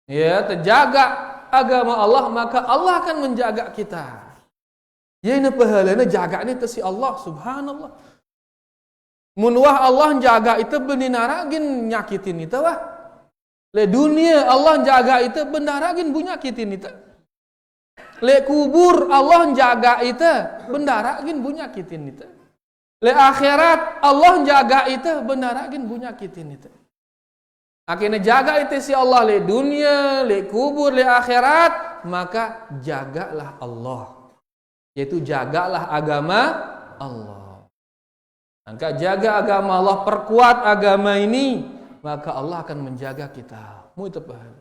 Ya, terjaga agama Allah, maka Allah akan menjaga kita. Ya ini pahalanya jaga ini si Allah subhanallah. Munwah Allah jaga itu beninaragin nyakitin itu wah. Le dunia Allah jaga itu bendaragin bunyakitin itu. Le kubur Allah jaga itu bendaragin bunyakitin itu. Le akhirat Allah jaga itu bendaragin bunyakitin itu. Akhirnya jaga itu si Allah le dunia, le kubur, le akhirat, maka jagalah Allah. Yaitu jagalah agama Allah. Maka jaga agama Allah, perkuat agama ini, maka Allah akan menjaga kita. Mau itu pahala.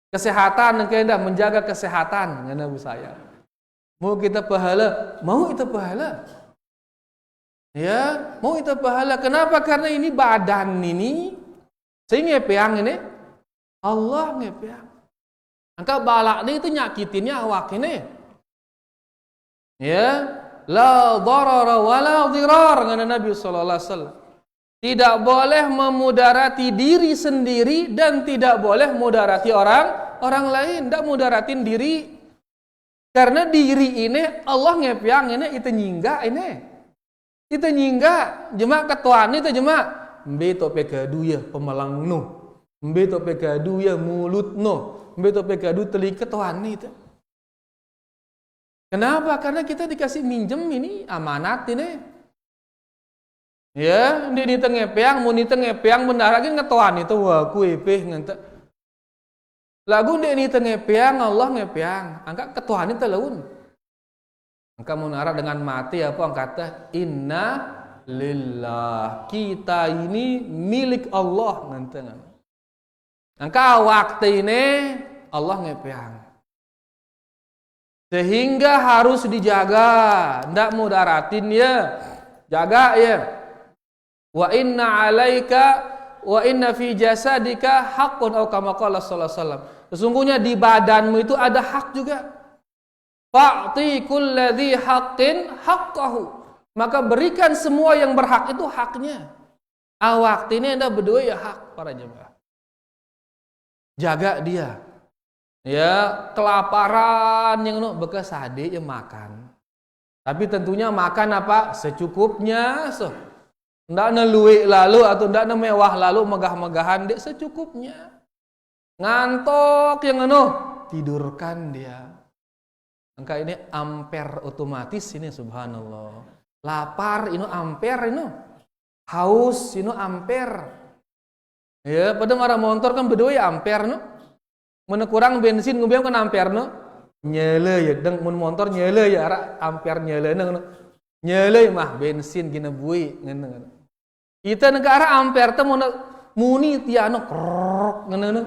Kesehatan kena menjaga kesehatan ngana bu saya. Mau kita pahala, mau itu pahala. Ya, mau itu pahala. Kenapa? Karena ini badan ini saya ngepeang ini Allah ngepeang. Angka balak ini itu nyakitinnya awak ini. Ya, la darara wa la dirar ngana Nabi sallallahu alaihi wasallam. Tidak boleh memudarati diri sendiri dan tidak boleh mudarati orang lain, tidak mudaratin diri. Karena diri ini Allah ngepiang ini itu nyingga ini. Itu nyingga jemaah ketuaan itu jemaah mbe to pekadu ya pemalang no. Mbe to pekadu ya mulut no. Mbe to pekadu telinga ketuaan itu. Kenapa? Karena kita dikasih minjem ini amanat ini. Ya, di tengah peang, mau di tengah peang benar lagi ngetuan itu wah kue peh ngente. Lagu di tengah peang Allah ngepeang, angka ketuan itu laun. Angka munara dengan mati apa angkata inna lillah, kita ini milik Allah ngente. Angka waktu ini Allah ngepeang. Sehingga harus dijaga, ndak mudaratin ya. Jaga ya. Wa inna alaika wa inna fi jasadika haqqun atau kama qala sallallahu alaihi wasallam. Sesungguhnya di badanmu itu ada hak juga. Fa'ti kulladzi haqqin haqqahu. Maka berikan semua yang berhak itu haknya. Awak ini Anda berdua ya hak para jemaah. Jaga dia. Ya, kelaparan yang bekas sade ya makan. Tapi tentunya makan apa? Secukupnya. Ndak na luwe lalu atau ndak na mewah lalu megah-megahan dek secukupnya. Ngantok yang tidurkan dia. Angka ini ampere otomatis ini subhanallah. Lapar ini ampere ini. Haus ini ampere. Ya, pada marah motor kan berdua ya ampere no. Mana kurang bensin ngombe kan ampere no. Nyele ya deng mun motor nyele ya ara ampere nyele no. Nyele mah bensin gina bui ngene. Kita negara ampere teh muni tiano krok ngene.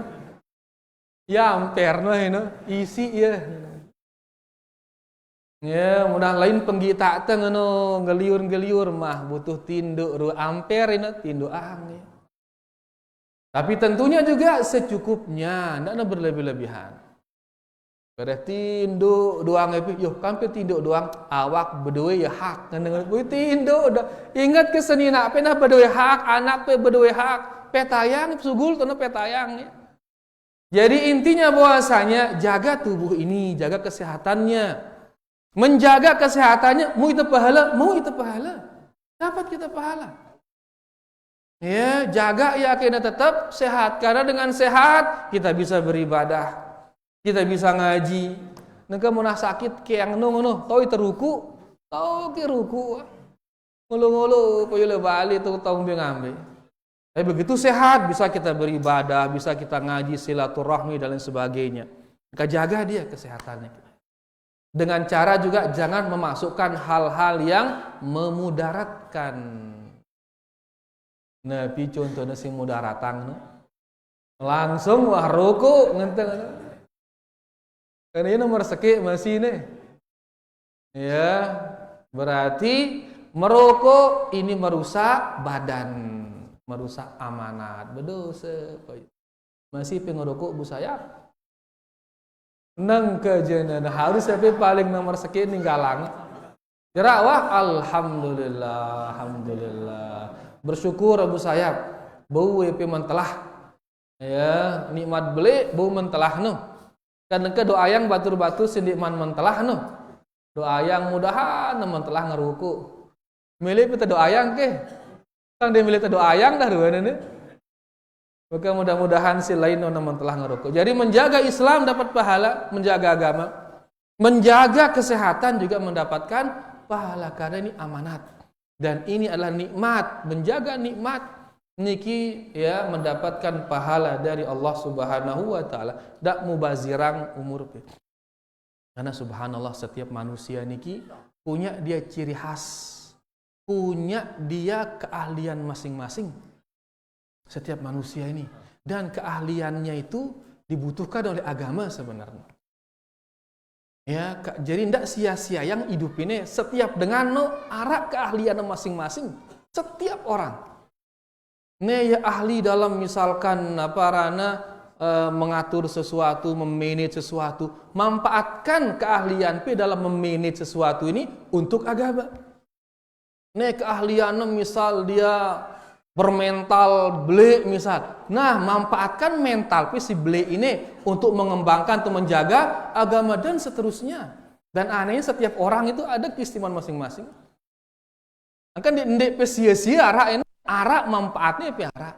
Ya ampere no ini isi ya. Ya, mudah lain penggita teh ngono ngeliur-ngeliur mah butuh tinduk ru ampere ini tinduk ang ya. Tapi tentunya juga secukupnya, tidak berlebih-lebihan. Kada tinduk doang yo kampe tinduk doang awak berdua ya hak ngeneng tinduk ingat keseni nak pena berdua hak anak pe berdua hak petayang sugul tono petayang ya. Jadi intinya bahwasanya jaga tubuh ini, jaga kesehatannya. Menjaga kesehatannya, mau itu pahala. Dapat kita pahala. Ya, jaga ya kita tetap sehat karena dengan sehat kita bisa beribadah. Kita bisa ngaji. Nengka munah sakit ke yang ngono, tau itu ruku, tau ke ruku. Ngulu-ngulu poyo bali tu tau ngambil. Tapi begitu sehat bisa kita beribadah, bisa kita ngaji, silaturahmi dan lain sebagainya. Maka jaga dia kesehatannya. Dengan cara juga jangan memasukkan hal-hal yang memudaratkan. Nabi contohnya sing mudaratang langsung wah ruku ngenteng. Karena ini nomor seki masih nih. Ya, berarti merokok ini merusak badan, merusak amanat, berdosa. Masih pengerokok bu sayap. Nang kejenan harus tapi paling nomor sekian ninggalang. Jerawah alhamdulillah. Bersyukur Abu Sayap. Bau EP mentelah. Ya, nikmat beli bau mentelah no. Kadang ke doa yang batur-batur sindikman mentelah no. Doa yang mudahan mentelah ngeruku. Milih pita doa yang ke. Tang dia milih doa yang dah ruan ini. Maka mudah-mudahan si lain namun telah ngerukuk. Jadi menjaga Islam dapat pahala, menjaga agama, menjaga kesehatan juga mendapatkan pahala karena ini amanat dan ini adalah nikmat. Menjaga nikmat niki ya mendapatkan pahala dari Allah Subhanahu wa taala. Dak mubazirang umur. Karena subhanallah setiap manusia niki punya dia ciri khas, punya dia keahlian masing-masing. Setiap manusia ini dan keahliannya itu dibutuhkan oleh agama sebenarnya. Ya, jadi tidak sia-sia yang hidup ini setiap dengan arah keahlian masing-masing setiap orang. Ya ahli dalam misalkan mengatur sesuatu, memanage sesuatu, manfaatkan keahlian dalam memanage sesuatu ini untuk agama. Keahlian misal dia bermental beli misal. Nah, manfaatkan mental si beli ini untuk mengembangkan atau menjaga agama dan seterusnya. Dan anehnya setiap orang itu ada keistimewaan masing-masing. Akan di sia-sia arah manfaatnya piara.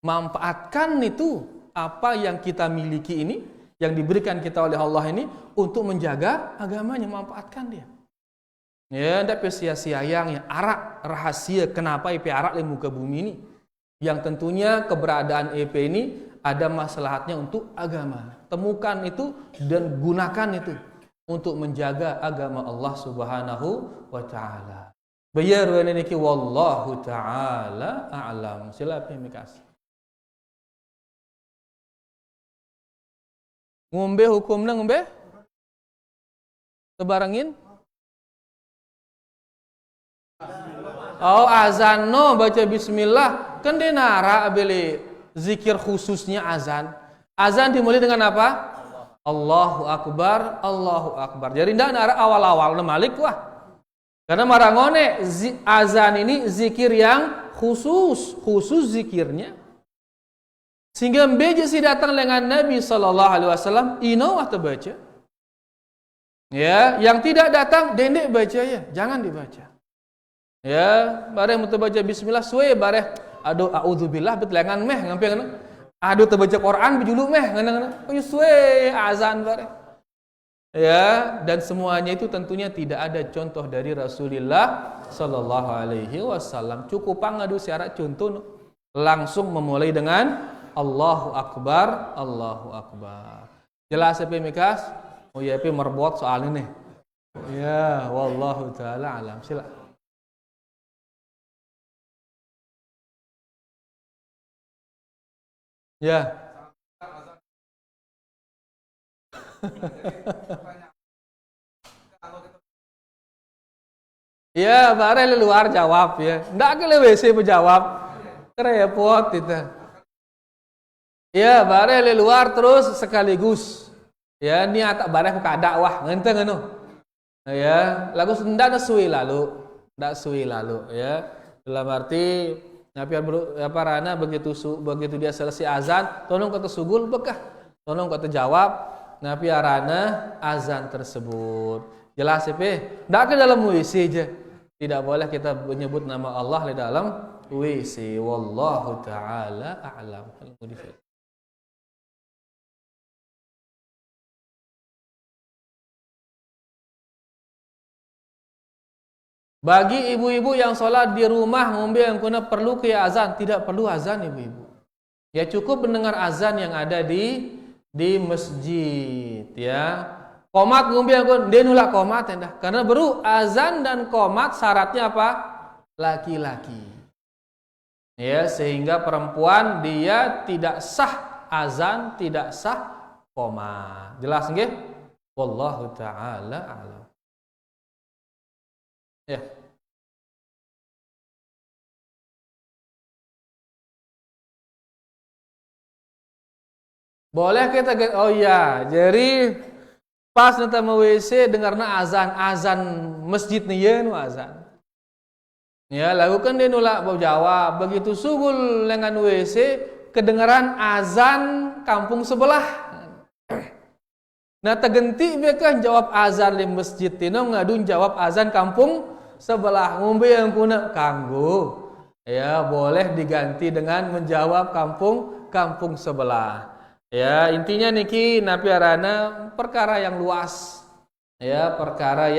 Manfaatkan itu apa yang kita miliki ini, yang diberikan kita oleh Allah ini untuk menjaga agamanya, manfaatkan dia. Ya, tidak sia-sia yang arak rahasia kenapa EP arak di muka bumi ini. Yang tentunya keberadaan EP ini ada maslahatnya untuk agama. Temukan itu dan gunakan itu untuk menjaga agama Allah Subhanahu wa taala. Bayar niki wallahu taala a'lam. Silakan Mikas. Ngombe hukumnya ngombe? Tebarangin? Oh azan no baca bismillah kan dia nara beli zikir khususnya azan. Azan dimulai dengan apa? Allahu Akbar, Allahu Akbar. Jadi ndak nara awal-awal malik wah. Karena marangone azan ini zikir yang khusus zikirnya. Sehingga beje si datang dengan Nabi sallallahu alaihi wasallam ino atau baca. Ya, yang tidak datang dendek baca ya, jangan dibaca. Ya, bareng mutu baca bismillah suwe bareng aduh auzubillah betlengan meh ngampe kana. Aduh teu baca Quran bijulu meh ngana-ngana. Oh suwe azan bareng. Ya, dan semuanya itu tentunya tidak ada contoh dari Rasulullah sallallahu alaihi wasallam. Cukup ngadu syarat contoh langsung memulai dengan Allahu Akbar, Allahu Akbar. Jelas apa Mikas? Oh ya, tapi merbot soal ini. Ya, wallahu taala alam. Silakan. Ya. Ya, bare luar jawab ya. Ndak ke WC menjawab. Repot itu. Ya, bare luar terus sekaligus. Ya niat tak bareh ku kada wah ngenteng anu. Ya, lagu ndak suwi lalu. Ndak suwi lalu ya. Dalam arti Nabi apa rana begitu dia selesai azan, tolong kata sugul bekah. Tolong kata jawab Nabi arana azan tersebut. Jelas ya, ndak ke dalam WC aja. Tidak boleh kita menyebut nama Allah di dalam WC. Wallahu taala a'lam. Bagi ibu-ibu yang sholat di rumah ngombe yang kuna perlu ke azan, tidak perlu azan ibu-ibu. Ya cukup mendengar azan yang ada di masjid ya. Qomat ngombe yang kuna dia nolak qomat ya dah. Karena baru azan dan qomat syaratnya apa? Laki-laki. Ya sehingga perempuan dia tidak sah azan, tidak sah qomat. Jelas nggih? Wallahu taala a'lam. Ya. Boleh kita oh iya, jadi pas nanti mau WC dengarna azan masjid nih ya nu azan. Ya, lakukan dia nolak jawab. Begitu sugul dengan WC kedengaran azan kampung sebelah. Nah tegenti mereka jawab azan di masjid tino ngadun jawab azan kampung sebelah ngombe yang kuna kanggo. Ya, boleh diganti dengan menjawab kampung sebelah. Ya, intinya niki Nabi arana perkara yang luas. Ya, perkara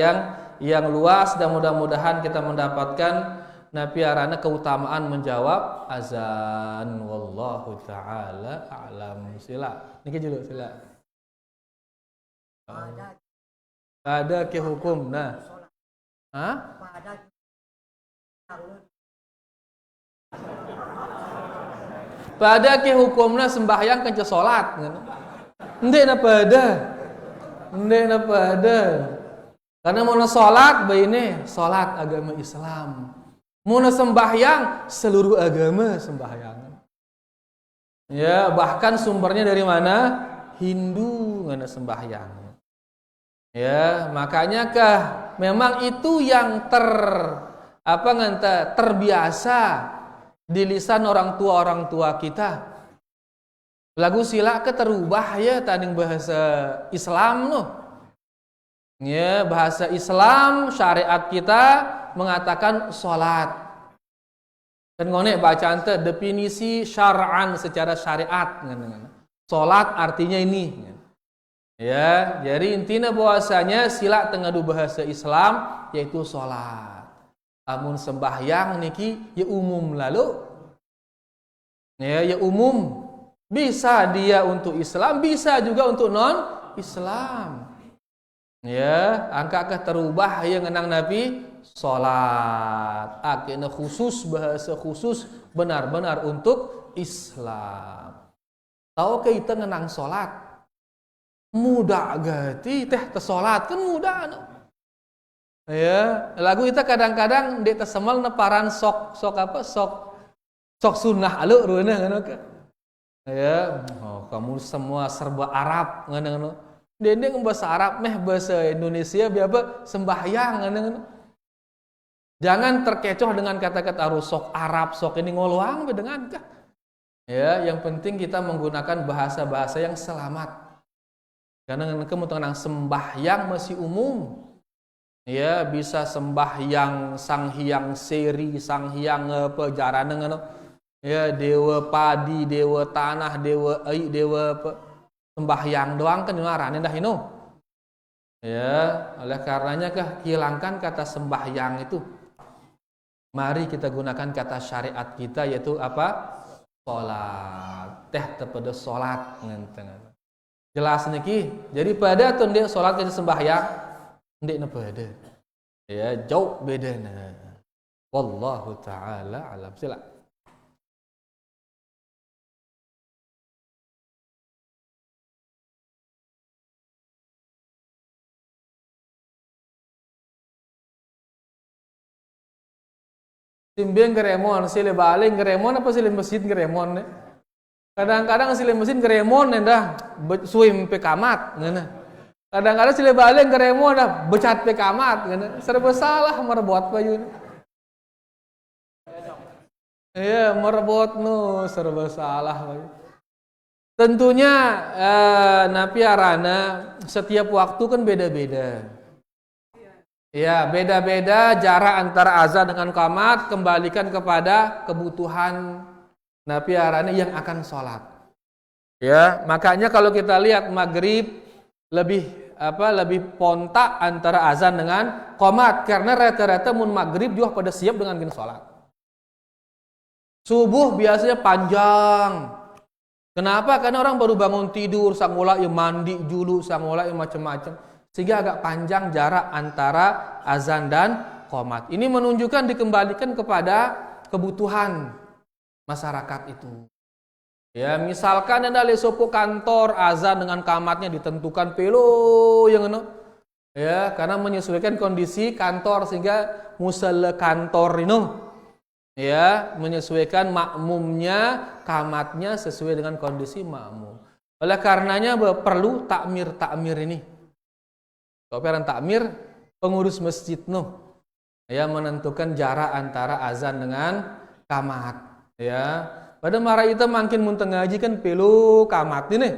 yang luas dan mudah-mudahan kita mendapatkan Nabi arana keutamaan menjawab azan. Wallahu taala a'lam. Sila. Niki dulu sila. Ada ke hukum. Nah. Hah? Pada ke hukumna sembahyang ke salat. Ende napa ada. Karena mau salat baine salat agama Islam. Mau sembahyang seluruh agama sembahyang. Ya, bahkan sumbernya dari mana? Hindu ngana sembahyang. Ya, makanya kah memang itu yang terbiasa di lisan orang tua kita. Lagu sila ke terubah ya tanding bahasa Islam no. Ya, bahasa Islam syariat kita mengatakan salat. Dan ngone bacaan teh definisi syar'an secara syariat. Salat artinya ini. Ya, jadi intinya bahwasanya sila tengadu bahasa Islam yaitu salat. Amun sembahyang niki ya umum lalu. Ya umum. Bisa dia untuk Islam, bisa juga untuk non Islam. Ya, angka terubah yang ngenang Nabi salat. Akhirnya khusus bahasa khusus benar-benar untuk Islam. Tahu kita ngenang salat. Mudah gati teh salat kan mudah no. Ya, lagu kita kadang-kadang di tersemal neparan sok sunnah alu reunah ngono ka. Ya, kamu semua serba Arab ngono. Dendeng bahasa Arab meh bahasa Indonesia biapa sembahyang ngono. Jangan terkecoh dengan kata-kata harus sok Arab, sok ini ngoluang dengan kah. Ya, yang penting kita menggunakan bahasa-bahasa yang selamat. Karena kemudian sembahyang masih umum. Ya, bisa sembahyang Sang Hyang Seri, Sang Hyang Pejarana ngono. Ya, dewa padi, dewa tanah, dewa sembahyang doang kan ngaranna dah ino. Ya, oleh karenanya hilangkan kata sembahyang itu. Mari kita gunakan kata syariat kita yaitu apa? Salat. Teh tepada salat ngenten. Jelas niki. Jadi pada tuh dia salat kita sembahyang, ndek napa ada. Ya, jauh bedana. Wallahu taala alam. Sila. Simbeng geremon, sile baling geremon apa sile masjid geremon ne? Kadang-kadang sile mesin keremon dah suim pe kamat ngana. Kadang-kadang sile balen keremon dah becat pe kamat ngana. Serba salah merebot payun. Iya, merebot no serba salah payun. Tentunya napi arana setiap waktu kan beda-beda. Ya, beda-beda jarak antara azan dengan qamat, kembalikan kepada kebutuhan napi arana yang akan sholat. Ya, makanya kalau kita lihat maghrib lebih pontak antara azan dengan qamat karena rata-rata mun maghrib juga pada siap dengan sholat. Subuh biasanya panjang. Kenapa? Karena orang baru bangun tidur, sangola ya mandi dulu, sangola ya macam-macam, sehingga agak panjang jarak antara azan dan qamat. Ini menunjukkan dikembalikan kepada kebutuhan masyarakat itu. Ya, misalkan ada lesopo kantor azan dengan qamatnya ditentukan pelo yang ya, karena menyesuaikan kondisi kantor sehingga musalla kantor ini ya menyesuaikan makmumnya qamatnya sesuai dengan kondisi makmum. Oleh karenanya perlu takmir ini. Operan takmir pengurus masjid ya menentukan jarak antara azan dengan qamat ya. Pada mara itu makin mun tengaji kan pelu qamat ini.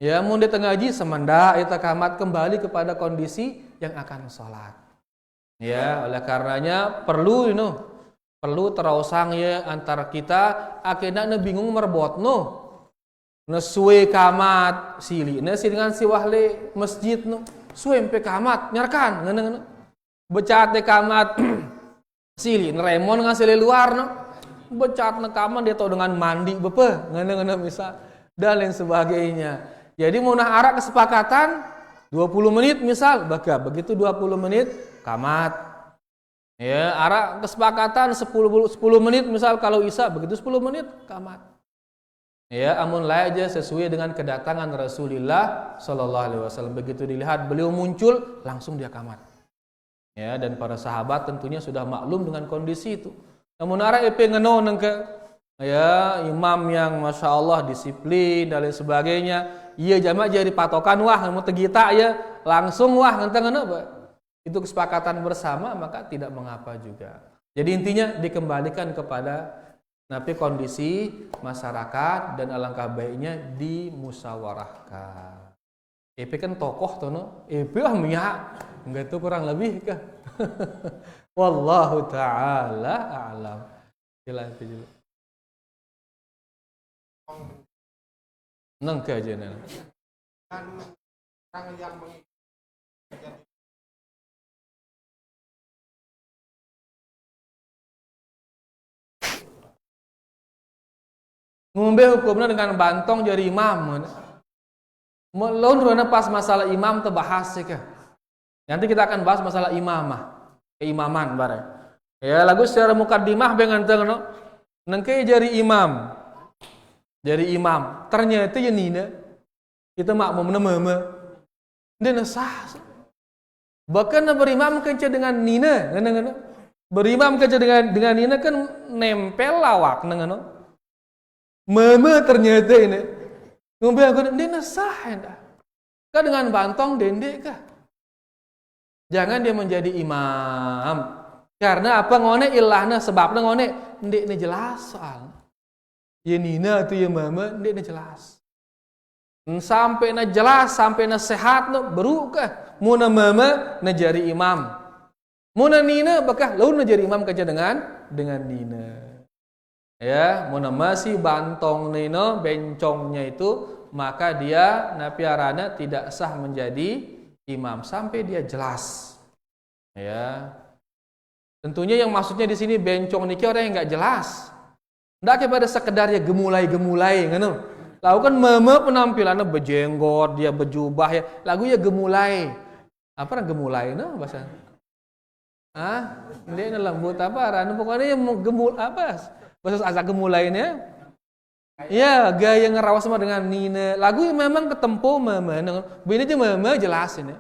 Ya mun di tengaji semenda eta qamat kembali kepada kondisi yang akan sholat. Ya, oleh karenanya perlu terausang ya antara kita akhirnya bingung merebot suwe qamat sili dengan si wahle masjid suwe empe qamat nyarkan ngene becat de qamat sili remon ngasih luar becat qamat dia tahu dengan mandi bepe ngene misal dan lain sebagainya. Jadi mau arak kesepakatan 20 menit misal begitu 20 menit qamat. Ya, arak kesepakatan 10 menit misal kalau isya begitu 10 menit qamat. Ya, amun la aja sesuai dengan kedatangan Rasulullah sallallahu alaihi wasallam. Begitu dilihat beliau muncul, langsung dia qamat. Ya, dan para sahabat tentunya sudah maklum dengan kondisi itu. Namun arak epe ngeno nengke ya, imam yang Masya Allah disiplin dan lain sebagainya, iya jamak jadi patokan wah mau tegita ya, langsung wah ngenteng ngene itu kesepakatan bersama maka tidak mengapa juga. Jadi intinya dikembalikan kepada napi kondisi masyarakat dan alangkah baiknya dimusyawarahkan. EP kan tokoh tuh EP mia enggak itu kurang lebih kah? Wallahu taala a'lam. Silakan. Nang ke aja nih. Kan yang ngombe hukumnya dengan bantong jadi imam. Laun rona pas masalah imam terbahas ya. Nanti kita akan bahas masalah imamah, keimaman bareng. Ya lagu secara mukaddimah benganteng nengke jadi imam. Jadi imam. Ternyata ya nina kita makmum meme. Dia sah. Bahkan berimam kerja dengan nina, berimam kerja dengan nina kan nempel lawak meme ternyata ini ngombe aku dia sah enggak kah dengan bantong dendek kah jangan dia menjadi imam karena apa ngone ilahna sebabna ngone ndek ne jelas soal ya nina tuh ya meme ndek ne jelas sampai na jelas sampai na sehat baru kah muna meme na jadi imam muna nina bakah laun na jadi imam kerja dengan nina. Ya, mun masih bantong nino bencongnya itu maka dia napiarana tidak sah menjadi imam sampai dia jelas. Ya. Tentunya yang maksudnya di sini bencong niki orang yang enggak jelas. Ndak kepada sekedar ya gemulai-gemulai ngono. Lalu kan meme penampilannya bejenggot, dia berjubah ya. Lagu ya gemulai. Apa gemulai bahasa? Dia lembut apa? Pokoknya yang gemul apa? Bahasa azak gemulainya ya gaya ngerawas sama dengan nina lagu yang memang ketempo mama ini aja mama jelas ini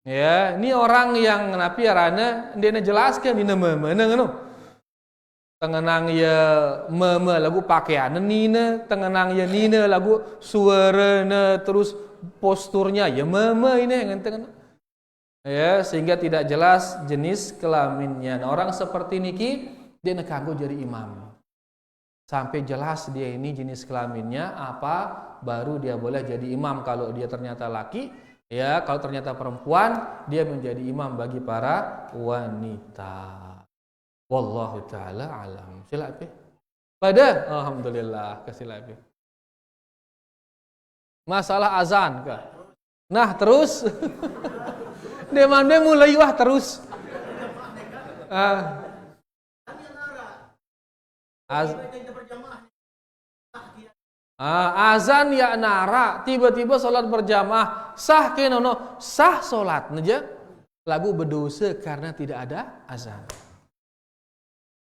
ya ini orang yang napi arana dia jelaskan nina mama tengenang ya me lagu pakaian nina, tengenang ya nina lagu suara terus posturnya ya me ini ngenten. Ya, sehingga tidak jelas jenis kelaminnya. Nah, orang seperti niki dia nak kanggo jadi imam. Sampai jelas dia ini jenis kelaminnya apa, baru dia boleh jadi imam. Kalau dia ternyata laki, ya, kalau ternyata perempuan, dia menjadi imam bagi para wanita. Wallahu ta'ala alam. Silakan. Pada alhamdulillah kasilakan. Masalah azan kah? Nah, terus dia mulai wah terus. Azan ya nara, tiba-tiba salat berjamaah sah kenono, sah salat aja. Lagu berdosa karena tidak ada azan.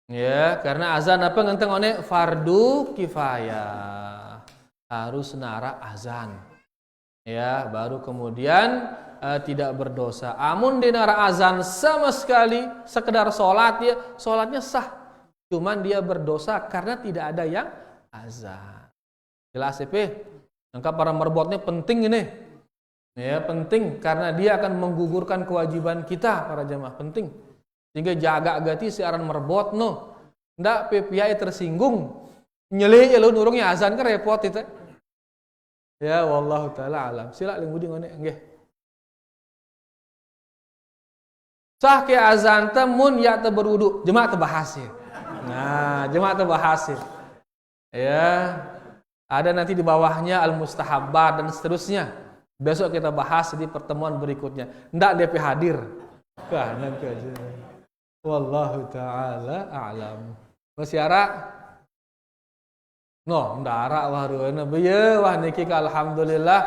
Ya, karena azan apa ngenteng one fardu kifayah. Harus nara azan. Ya, baru kemudian tidak berdosa. Amun dinara azan sama sekali sekedar salat ya, salatnya sah. Cuman dia berdosa karena tidak ada yang azan. Jelas ya, Angka para merbotnya penting ini. Ya, penting karena dia akan menggugurkan kewajiban kita para jamaah, penting. Sehingga jaga gati siaran merbot no. Ndak PPI tersinggung. Nyeli ya lu nurungnya azan kan repot itu. Ya wallahu taala alam. Sila ling budi ngene nggih. Sah ke azan temun ya teu berwudu, jemaah teu bahas ya. Nah, jemaah teu bahas ya. Ya. Ada nanti di bawahnya al-mustahabbat dan seterusnya. Besok kita bahas di pertemuan berikutnya. Ndak DP hadir. Kanan ke aja. Wallahu taala a'lam. Masih ara? No, ndak ara warueuna beuyeum wah niki alhamdulillah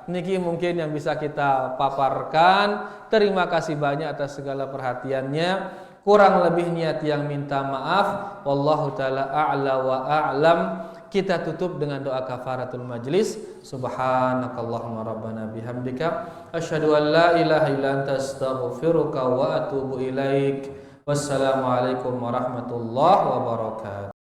niki mungkin yang bisa kita paparkan. Terima kasih banyak atas segala perhatiannya. Kurang lebih niat yang minta maaf. Wallahu taala a'la wa a'lam. Kita tutup dengan doa kafaratul majlis. Subhanakallahumma rabbana bihamdika asyhadu an la ilaha illa anta astaghfiruka wa atubu ilaik. Wassalamualaikum warahmatullahi wabarakatuh.